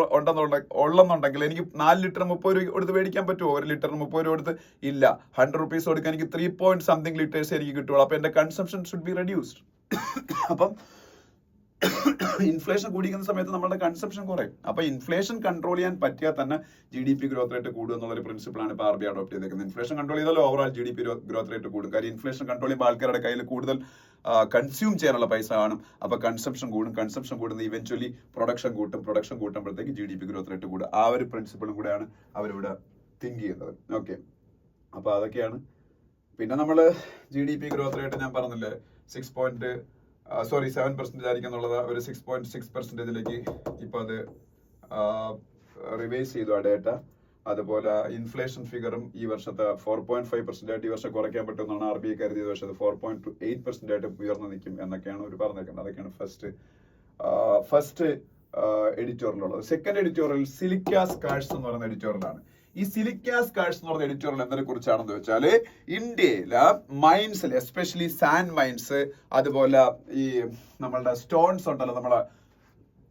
ഉള്ളെന്നുണ്ടെങ്കിൽ എനിക്ക് 4 ലിറ്റർ 30 രൂപ കൊടുത്ത് മേടിക്കാൻ പറ്റുമോ? 1 ലിറ്ററിന് 30 രൂപ കൊടുത്ത് ഇല്ല. 100 rupees കൊടുക്കാൻ എനിക്ക് 3 ലിറ്റേഴ്സ് എനിക്ക് കിട്ടുള്ളൂ. അപ്പൊ എന്റെ കൺസംഷൻ ഷുഡ് ബി റെഡ്യൂസ്ഡ്. അപ്പം ഇൻഫ്ലേഷൻ കൂടിക്കുന്ന സമയത്ത് നമ്മുടെ കൺസംഷൻ കുറയും. അപ്പൊ ഇൻഫ്ലേഷൻ കൺട്രോൾ ചെയ്യാൻ പറ്റിയാൽ തന്നെ GDP ഗ്രോത്ത് റേറ്റ് കൂടുക എന്നുള്ളൊരു പ്രിൻസിപ്പിളാണ് ഇപ്പോൾ RBI അഡോപ്റ്റ് ചെയ്തേക്കുന്നത്. ഇൻഫ്ലേഷൻ കൺട്രോൾ ചെയ്താലും ഓവറോൾ GDP ഗ്രോത്ത് റേറ്റ് കൂടും. കാര്യം ഇൻഫ്ലേഷൻ കൺട്രോൾ ചെയ്യുമ്പോൾ ആൾക്കാരുടെ കയ്യിൽ കൂടുതൽ കൺസ്യൂം ചെയ്യാനുള്ള പൈസ കാണും. അപ്പൊ കൺസംഷൻ കൂടും. കൺസംഷൻ കൂടുന്ന ഇവൻച്വലി പ്രൊഡക്ഷൻ കൂട്ടും. പ്രൊഡക്ഷൻ കൂട്ടുമ്പോഴത്തേക്ക് GDP ഗ്രോത്ത് റേറ്റ് കൂടും. ആ ഒരു പ്രിൻസിപ്പിളും കൂടെയാണ് അവരിവിടെ തിങ്ക് ചെയ്യുന്നത്. ഓക്കെ, അപ്പൊ അതൊക്കെയാണ്. പിന്നെ നമ്മള് GDP ഗ്രോത്ത് റേറ്റ് ഞാൻ പറഞ്ഞില്ലേ 7% ആയിരിക്കും എന്നുള്ളത് ഒരു 6.6%ലേക്ക് ഇപ്പൊ അത് റിവൈസ് ചെയ്തു ആ ഡേറ്റ. അതുപോലെ ഇൻഫ്ലേഷൻ ഫിഗറും ഈ വർഷത്തെ 4.5% ആയിട്ട് ഈ വർഷം കുറയ്ക്കാൻ പറ്റുമെന്നാണ് RBI കരുതിയത്. പക്ഷേ അത് 4.8% ആയിട്ട് ഉയർന്നു നിൽക്കും എന്നൊക്കെയാണ് അവർ പറഞ്ഞേക്കുന്നത്. അതൊക്കെയാണ് first എഡിറ്റോറിയലുള്ളത്. Second editorial silica scars എന്ന് പറയുന്ന എഡിറ്റോറിയലാണ്. ഈ സിലിക്ക സ്കാഴ്സ് എന്ന് പറഞ്ഞ എഡിറ്റോറിയൽ എന്തിനെ കുറിച്ചാണെന്ന് വെച്ചാല് ഇന്ത്യയിലെ മൈൻസിൽ എസ്പെഷ്യലി സാൻഡ് മൈൻസ്, അതുപോലെ ഈ നമ്മളുടെ സ്റ്റോൺസ് ഉണ്ടല്ലോ, നമ്മളെ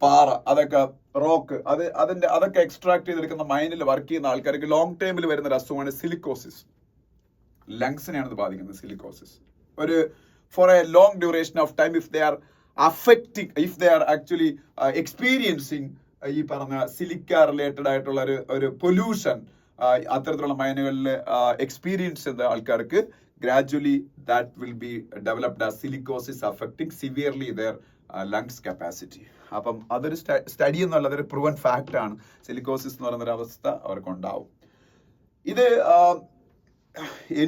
പാറ, അതൊക്കെ റോക്ക്, അതൊക്കെ എക്സ്ട്രാക്ട് ചെയ്തെടുക്കുന്ന മൈനിൽ വർക്ക് ചെയ്യുന്ന ആൾക്കാർക്ക് ലോങ് ടൈമിൽ വരുന്ന ഒരു അസുഖമാണ് സിലിക്കോസിസ്. ലങ്സിനെയാണ് ഇത് ബാധിക്കുന്നത് silicosis. For a long duration of time if they are actually experiencing ഈ പറഞ്ഞ സിലിക്ക റിലേറ്റഡ് ആയിട്ടുള്ള ഒരു പൊല്യൂഷൻ അത്തരത്തിലുള്ള മൈനുകളിൽ എക്സ്പീരിയൻസ് ചെയ്ത ആൾക്കാർക്ക് gradually that will be developed as silicosis affecting severely their lungs capacity. അപ്പം അതൊരു സ്റ്റഡി എന്നുള്ളത് ഒരു പ്രൂവൻ ഫാക്റ്റ് ആണ്. സിലിക്കോസിസ് എന്ന് പറയുന്ന ഒരു അവസ്ഥ അവർക്കുണ്ടാവും. ഇത്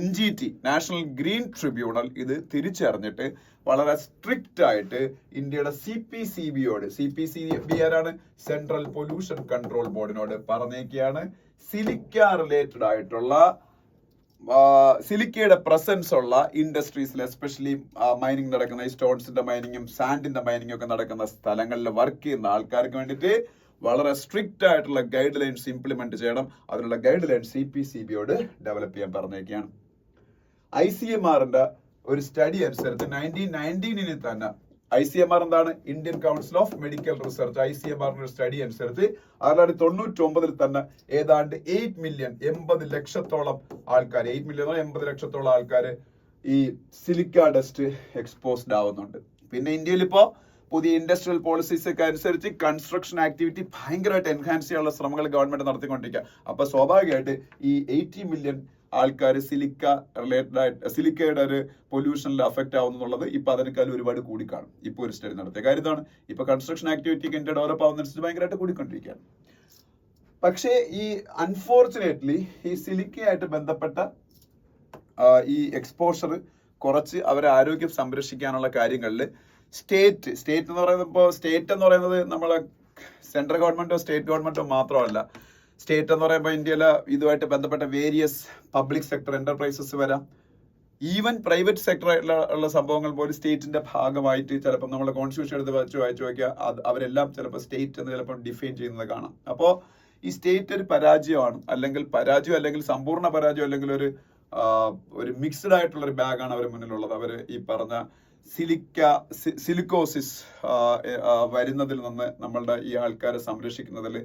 NGT നാഷണൽ ഗ്രീൻ ട്രിബ്യൂണൽ ഇത് തിരിച്ചറിഞ്ഞിട്ട് വളരെ സ്ട്രിക്റ്റ് ആയിട്ട് ഇന്ത്യയുടെ CPCBയോട്, CPCB ആരാണ്, സെൻട്രൽ പൊല്യൂഷൻ കൺട്രോൾ ബോർഡിനോട് പറഞ്ഞേക്കാണ് സിലിക്ക റിലേറ്റഡ് ആയിട്ടുള്ള സിലിക്കയുടെ പ്രസൻസ് ഉള്ള ഇൻഡസ്ട്രീസിൽ, എസ്പെഷ്യലി മൈനിങ് നടക്കുന്ന ഈ സ്റ്റോൺസിന്റെ മൈനിങ്ങും സാൻഡിന്റെ മൈനിങ്ങും ഒക്കെ നടക്കുന്ന സ്ഥലങ്ങളിൽ വർക്ക് ചെയ്യുന്ന ആൾക്കാർക്ക് വേണ്ടിയിട്ട് വളരെ സ്ട്രിക്റ്റ് ആയിട്ടുള്ള ഗൈഡ് ലൈൻസ് ഇംപ്ലിമെന്റ് ചെയ്യണം. അതിനുള്ള ഗൈഡ് ലൈൻ CPCBയോട് ഡെവലപ്പ് ചെയ്യാൻ പറഞ്ഞേക്കാണ്. ICMRന്റെ ഒരു സ്റ്റഡി അനുസരിച്ച് 1919 തന്നെ ICMR എന്താണ്, Indian Council of Medical Research, ICMRന്റെ ഒരു സ്റ്റഡി അനുസരിച്ച് 1999 തന്നെ ഏതാണ്ട് 8 മില്യൺ 80 ലക്ഷത്തോളം ആൾക്കാർ, 8 മില്യൺ 80 ലക്ഷത്തോളം ആൾക്കാർ ഈ സിലിക്ക ഡസ്റ്റ് എക്സ്പോസ്ഡ് ആവുന്നുണ്ട്. പിന്നെ ഇന്ത്യയിൽ ഇപ്പോ പുതിയ ഇൻഡസ്ട്രിയൽ പോളിസീസ് ഒക്കെ അനുസരിച്ച് കൺസ്ട്രക്ഷൻ ആക്ടിവിറ്റി ഭയങ്കരമായിട്ട് എൻഹാൻസ് ചെയ്യാനുള്ള ശ്രമങ്ങൾ ഗവൺമെന്റ് നടത്തിക്കൊണ്ടിരിക്കുക. അപ്പൊ സ്വാഭാവികമായിട്ട് ഈ 80 മില്യൺ ആൾക്കാർ സിലിക്ക റിലേറ്റഡ് ആയിട്ട് സിലിക്കയുടെ ഒരു പൊല്യൂഷനിൽ അഫക്റ്റ് ആവുന്നുള്ളത് ഇപ്പൊ അതിനേക്കാളും ഒരുപാട് കൂടിക്കാണും. ഇപ്പൊ ഒരു സ്റ്റഡി നടത്തിയ കാര്യം ഇതാണ്. ഇപ്പൊ കൺസ്ട്രക്ഷൻ ആക്ടിവിറ്റി ഒക്കെ ഇന്ത്യ ഡെവലപ്പ് ആവുന്നതനുസരിച്ച് ഭയങ്കരമായിട്ട് കൂടിക്കൊണ്ടിരിക്കുകയാണ്. പക്ഷേ ഈ അൺഫോർച്ചുനേറ്റ്ലി ഈ സിലിക്കയായിട്ട് ബന്ധപ്പെട്ട ഈ എക്സ്പോഷർ കുറച്ച് അവരെ ആരോഗ്യം സംരക്ഷിക്കാനുള്ള കാര്യങ്ങളിൽ സ്റ്റേറ്റ് എന്ന് പറയുന്നത്, ഇപ്പോൾ സ്റ്റേറ്റ് എന്ന് പറയുന്നത് നമ്മളെ സെൻട്രൽ ഗവൺമെന്റോ സ്റ്റേറ്റ് ഗവൺമെന്റോ മാത്രമല്ല. സ്റ്റേറ്റ് എന്ന് പറയുമ്പോൾ ഇന്ത്യയിലെ ഇതുമായിട്ട് ബന്ധപ്പെട്ട വേരിയസ് പബ്ലിക് സെക്ടർ എന്റർപ്രൈസസ് വരാം, ഈവൻ പ്രൈവറ്റ് സെക്ടറിലുള്ള സംഭവങ്ങൾ പോലും സ്റ്റേറ്റിന്റെ ഭാഗമായിട്ട് ചിലപ്പോൾ നമ്മൾ കോൺസ്റ്റിറ്റ്യൂഷൻ എടുത്ത് വായിച്ചു നോക്കിയാൽ അവരെല്ലാം ചിലപ്പോൾ സ്റ്റേറ്റ് എന്ന് ചിലപ്പോൾ ഡിഫൈൻ ചെയ്യുന്നത് കാണാം. അപ്പോൾ ഈ സ്റ്റേറ്റ് ഒരു പരാജയമാണ്, അല്ലെങ്കിൽ സമ്പൂർണ്ണ പരാജയം, അല്ലെങ്കിൽ ഒരു മിക്സ്ഡ് ആയിട്ടുള്ള ഒരു ബാഗാണ് അവർ മുന്നിലുള്ളത്. അവർ ഈ പറഞ്ഞ സിലിക്കോസിസ് വരുന്നതിൽ നിന്ന് നമ്മളുടെ ഈ ആൾക്കാരെ സംരക്ഷിക്കുന്നതിൽ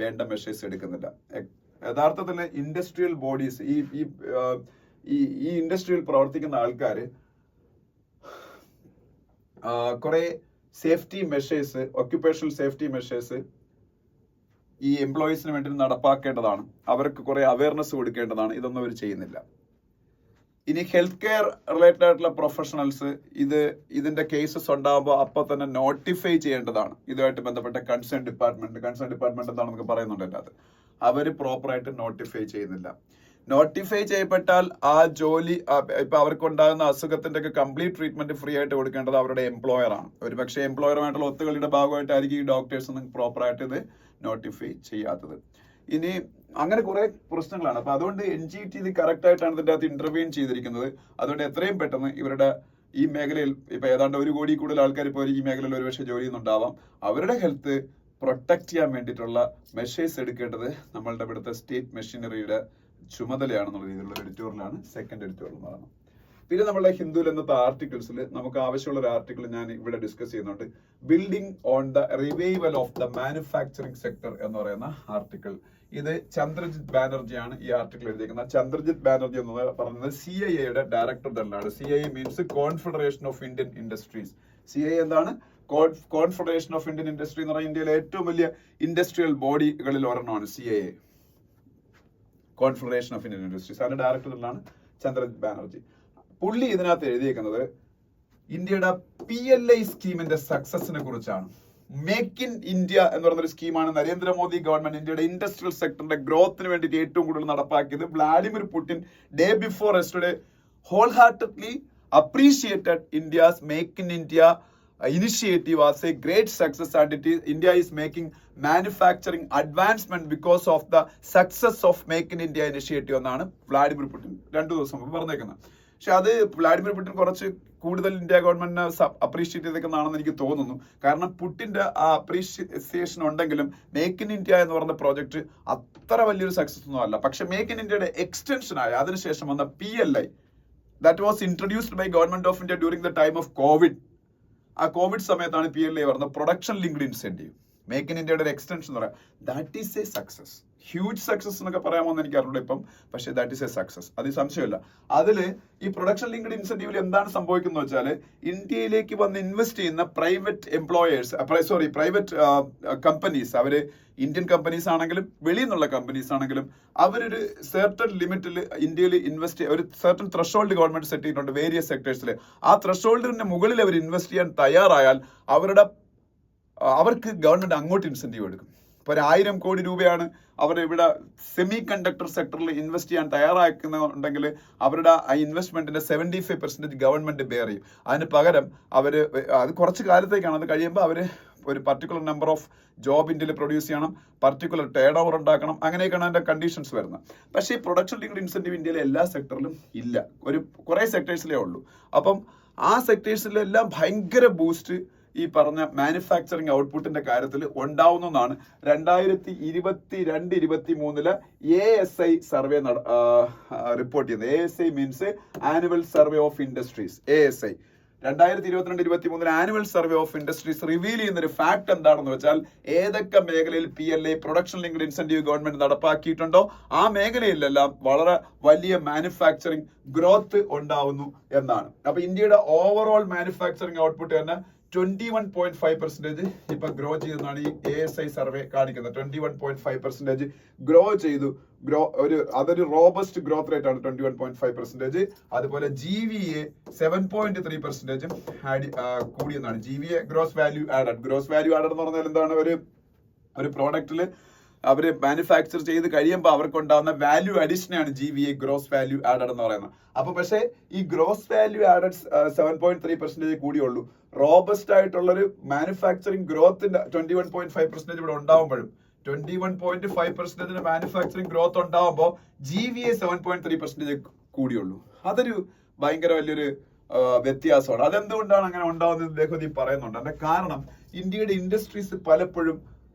വേണ്ട മെഷേഴ്സ് എടുക്കുന്നില്ല. യഥാർത്ഥത്തിൽ ഇൻഡസ്ട്രിയൽ ബോഡീസ്, ഈ ഇൻഡസ്ട്രിയിൽ പ്രവർത്തിക്കുന്ന ആൾക്കാർ കുറെ safety measures, occupational safety measures ഈ എംപ്ലോയീസിന് വേണ്ടി നടപ്പാക്കേണ്ടതാണ്. അവർക്ക് കുറെ അവയർനെസ് കൊടുക്കേണ്ടതാണ്. ഇതൊന്നും അവർ ചെയ്യുന്നില്ല. ഇനി ഹെൽത്ത് കെയർ റിലേറ്റഡ് ആയിട്ടുള്ള പ്രൊഫഷണൽസ് ഇതിന്റെ കേസസ് ഉണ്ടാകുമ്പോൾ അപ്പോൾ തന്നെ നോട്ടിഫൈ ചെയ്യേണ്ടതാണ്. ഇതുമായിട്ട് ബന്ധപ്പെട്ട കൺസേൺ ഡിപ്പാർട്ട്മെന്റ് എന്താണെന്ന് നമുക്ക് പറയുന്നുണ്ട്. അത് അവർ പ്രോപ്പറായിട്ട് നോട്ടിഫൈ ചെയ്യുന്നില്ല. നോട്ടിഫൈ ചെയ്യപ്പെട്ടാൽ ആ ജോലി ഇപ്പൊ അവർക്കുണ്ടാകുന്ന അസുഖത്തിന്റെ ഒക്കെ കംപ്ലീറ്റ് ട്രീറ്റ്മെന്റ് ഫ്രീ ആയിട്ട് കൊടുക്കേണ്ടത് അവരുടെ എംപ്ലോയർ ആണ്. ഒരുപക്ഷെ എംപ്ലോയറുമായിട്ടുള്ള ഒത്തുകളിയുടെ ഭാഗമായിട്ടായിരിക്കും ഈ ഡോക്ടേഴ്സ് ഒന്നും പ്രോപ്പറായിട്ട് ഇത് നോട്ടിഫൈ ചെയ്യാത്തത്. ഇനി അങ്ങനെ കുറെ പ്രശ്നങ്ങളാണ്. അപ്പൊ അതുകൊണ്ട് NGT ഇത് കറക്റ്റ് ആയിട്ടാണ് ഇതിന്റെ അകത്ത് ഇന്റർവ്യൂൻ ചെയ്തിരിക്കുന്നത്. അതുകൊണ്ട് എത്രയും പെട്ടെന്ന് ഇവരുടെ ഈ മേഖലയിൽ ഇപ്പൊ ഏതാണ്ട് 1 കോടി കൂടുതൽ ആൾക്കാർ ഇപ്പോൾ ഈ മേഖലയിൽ ഒരുപക്ഷെ ജോലി ചെയ്യുന്നുണ്ടാവാം. അവരുടെ ഹെൽത്ത് പ്രൊട്ടക്ട് ചെയ്യാൻ വേണ്ടിയിട്ടുള്ള മെഷേഴ്സ് എടുക്കേണ്ടത് നമ്മളുടെ ഇവിടുത്തെ സ്റ്റേറ്റ് മെഷീനറിയുടെ ചുമതലയാണെന്നുള്ള രീതിയിലുള്ള എഡിറ്റോറിയലാണ് സെക്കൻഡ് എഡിറ്റോറിയൽ എന്ന് പറയുന്നത്. പിന്നെ നമ്മളുടെ ഹിന്ദുവിൽ എന്നത്തെ ആർട്ടിക്കിൾസിൽ നമുക്ക് ആവശ്യമുള്ള ഒരു ആർട്ടിക്കിൾ ഞാൻ ഇവിടെ ഡിസ്കസ് ചെയ്യുന്നുണ്ട്. Building on the revival of the manufacturing sector എന്ന് പറയുന്ന ആർട്ടിക്കിൾ. ഇത് ചന്ദ്രജിത് ബാനർജിയാണ് ഈ ആർട്ടിക്കിൾ എഴുതിയിരിക്കുന്നത്. ചന്ദ്രജിത് ബാനർജി എന്ന് പറയുന്നത് CIA ഡയറക്ടർ ജനറലാണ്. CIA means Confederation of Indian Industries. CIA എന്താണ്? കോൺഫെഡറേഷൻ ഓഫ് ഇന്ത്യൻ ഇൻഡസ്ട്രി എന്ന് പറയുന്നത് ഇന്ത്യയിലെ ഏറ്റവും വലിയ ഇൻഡസ്ട്രിയൽ ബോഡികളിൽ ഒരെണ്ണമാണ് CIA, Confederation of Indian Industries. അതിന്റെ ഡയറക്ടർ ജനറലാണ് ചന്ദ്രജിത് ബാനർജി. പുള്ളി ഇതിനകത്ത് എഴുതിയേക്കുന്നത് ഇന്ത്യയുടെ PLI സ്കീമിന്റെ സക്സസിനെ കുറിച്ചാണ്. മേക്ക് ഇൻ ഇന്ത്യ എന്ന് പറയുന്നൊരു സ്കീമാണ് നരേന്ദ്രമോദി ഗവൺമെന്റ് ഇന്ത്യയുടെ ഇൻഡസ്ട്രിയൽ സെക്ടറിന്റെ ഗ്രോത്തിന് വേണ്ടിയിട്ട് ഏറ്റവും കൂടുതൽ നടപ്പാക്കിയത്. Vladimir Putin day before yesterday whole heartedly appreciated India's make in India initiative was a great success, and India is making manufacturing advancement because of the success of Make in India initiative എന്നാണ് Vladimir Putin 2 ദിവസം മുമ്പ് പറഞ്ഞേക്കുന്നത്. പക്ഷെ അത് Vladimir Putin കുറച്ച് കൂടുതൽ India ഗവൺമെന്റിനെ appreciate ചെയ്തേക്കുന്നതാണെന്ന് എനിക്ക് തോന്നുന്നു. കാരണം പുടിന്റെ ആ അപ്രീഷിയേഷൻ ഉണ്ടെങ്കിലും മേക്ക് ഇൻ ഇന്ത്യ എന്ന് പറയുന്ന പ്രോജക്റ്റ് അത്ര വലിയൊരു സക്സസ് ഒന്നും അല്ല. പക്ഷെ മേക്ക് ഇൻ ഇന്ത്യയുടെ എക്സ്റ്റൻഷൻ ആയ അതിനുശേഷം വന്ന PLI that was introduced by government of India during the time of COVID. ആ കോവിഡ് സമയത്താണ് PLI പറഞ്ഞത്, production linked incentive. Make in ഇന്ത്യയുടെ ഒരു എക്സ്റ്റൻഷൻ എന്ന് പറയാം. That is A success. Huge success എന്നൊക്കെ പറയാമോന്ന് എനിക്ക് അറിയില്ല ഇപ്പം, പക്ഷേ ദാറ്റ് ഈസ് എ സക്സസ്, അതിൽ സംശയമില്ല. അതിൽ ഈ പ്രൊഡക്ഷൻ ലിങ്ക്ഡ് ഇൻസെന്റീവിൽ എന്താണ് സംഭവിക്കുന്നത് വെച്ചാൽ, ഇന്ത്യയിലേക്ക് വന്ന് ഇൻവെസ്റ്റ് ചെയ്യുന്ന പ്രൈവറ്റ് എംപ്ലോയേഴ്സ്, പ്രൈവറ്റ് കമ്പനീസ്, അവര് ഇന്ത്യൻ കമ്പനീസ് ആണെങ്കിലും വെളിയിൽ നിന്നുള്ള കമ്പനീസ് ആണെങ്കിലും അവരൊരു സെർട്ടൺ ലിമിറ്റിൽ ഇന്ത്യയിൽ ഇൻവെസ്റ്റ് ഒരു സെർട്ടൺ ത്രഷോൾഡ് ഗവൺമെന്റ് സെറ്റ് ചെയ്തിട്ടുണ്ട് വേരിയസ് സെക്ടേഴ്സിൽ. ആ ത്രഷോൾഡിന് മുകളിൽ അവർ ഇൻവെസ്റ്റ് ചെയ്യാൻ തയ്യാറായാൽ അവർക്ക് ഗവൺമെന്റ് അങ്ങോട്ട് ഇൻസെന്റീവ് എടുക്കും. ഇപ്പൊ 1,000 കോടി രൂപയാണ് അവർ ഇവിടെ സെമി കണ്ടക്ടർ സെക്ടറിൽ ഇൻവെസ്റ്റ് ചെയ്യാൻ തയ്യാറാക്കുന്നുണ്ടെങ്കിൽ അവരുടെ ആ ഇൻവെസ്റ്റ്മെന്റിന്റെ 75% ഗവൺമെന്റ് ബെയർ ചെയ്യും. അതിന് പകരം അത് കുറച്ച് കാലത്തേക്കാണ്, അത് കഴിയുമ്പോൾ ഒരു പർട്ടിക്കുലർ നമ്പർ ഓഫ് ജോബ് ഇന്ത്യയിൽ പ്രൊഡ്യൂസ് ചെയ്യണം, പർട്ടിക്കുലർ ടേൺ ഓവർ ഉണ്ടാക്കണം, അങ്ങനെയൊക്കെയാണ് അതിന്റെ കണ്ടീഷൻസ് വരുന്നത്. പക്ഷേ ഈ പ്രൊഡക്ഷൻ ലിങ്ക്ഡ് ഇൻസെന്റീവ് ഇന്ത്യയിലെ എല്ലാ സെക്ടറിലും ഇല്ല, കുറെ സെക്ടേഴ്സിലേ ഉള്ളൂ. അപ്പം ആ സെക്ടേഴ്സിലെല്ലാം ഭയങ്കര ബൂസ്റ്റ് ഈ പറഞ്ഞ മാനുഫാക്ചറിങ് ഔട്ട്പുട്ടിന്റെ കാര്യത്തിൽ ഉണ്ടാവുന്നതാണ് 2022-23 ASI സർവേ റിപ്പോർട്ട് ചെയ്യുന്നത്. ASI means annual survey of industries. ASI 2022-23 annual survey of industries reveal ചെയ്യുന്ന ഒരു ഫാക്ട് എന്താണെന്ന് വെച്ചാൽ, ഏതൊക്കെ മേഖലയിൽ PLA production linked incentive government നടപ്പാക്കിയിട്ടുണ്ടോ ആ മേഖലയിലെല്ലാം വളരെ വലിയ മാനുഫാക്ചറിങ് ഗ്രോത്ത് ഉണ്ടാവുന്നു എന്നാണ്. അപ്പൊ ഇന്ത്യയുടെ ഓവറോൾ മാനുഫാക്ചറിങ് ഔട്ട്പുട്ട് തന്നെ 21.5% ഇപ്പൊ ഗ്രോ ചെയ്തെന്നാണ് ഈ ASI സർവേ കാണിക്കുന്നത്. 21.5% ഗ്രോ ചെയ്തു. അതൊരു റോബസ്റ്റ് ഗ്രോത്ത് റേറ്റ് ആണ് 21.5%. അതുപോലെ GVA 7.3% കൂടിയെന്നാണ്. GVA gross value added. Gross value added എന്ന് പറഞ്ഞാൽ എന്താണ്? ഒരു പ്രോഡക്റ്റില് അവര് മാനുഫാക്ചർ ചെയ്ത് കഴിയുമ്പോൾ അവർക്കുണ്ടാകുന്ന വാല്യൂ അഡീഷനാണ് GVA ഗ്രോസ് വാല്യൂ ആഡഡ് എന്ന് പറയുന്നത്. അപ്പൊ പക്ഷേ ഈ ഗ്രോസ് വാല്യൂ ആഡഡ് 7.3% കൂടിയുള്ളൂ. റോബസ്റ്റ് ആയിട്ടുള്ളൊരു മാനുഫാക്ചറിങ് ഗ്രോത്തിന്റെ 21.5% ഇവിടെ ഉണ്ടാവുമ്പോഴും 21.5% മാനുഫാക്ചറിങ് ഗ്രോത്ത് ഉണ്ടാവുമ്പോൾ GVA 7.3% കൂടിയുള്ളൂ. അതൊരു ഭയങ്കര വലിയൊരു വ്യത്യാസമാണ്. അതെന്തുകൊണ്ടാണ് അങ്ങനെ ഉണ്ടാവുന്നത് ദേഹോദി പറയുന്നുണ്ട്. അതിന്റെ കാരണം ഇന്ത്യയുടെ ഇൻഡസ്ട്രീസ് പലപ്പോഴും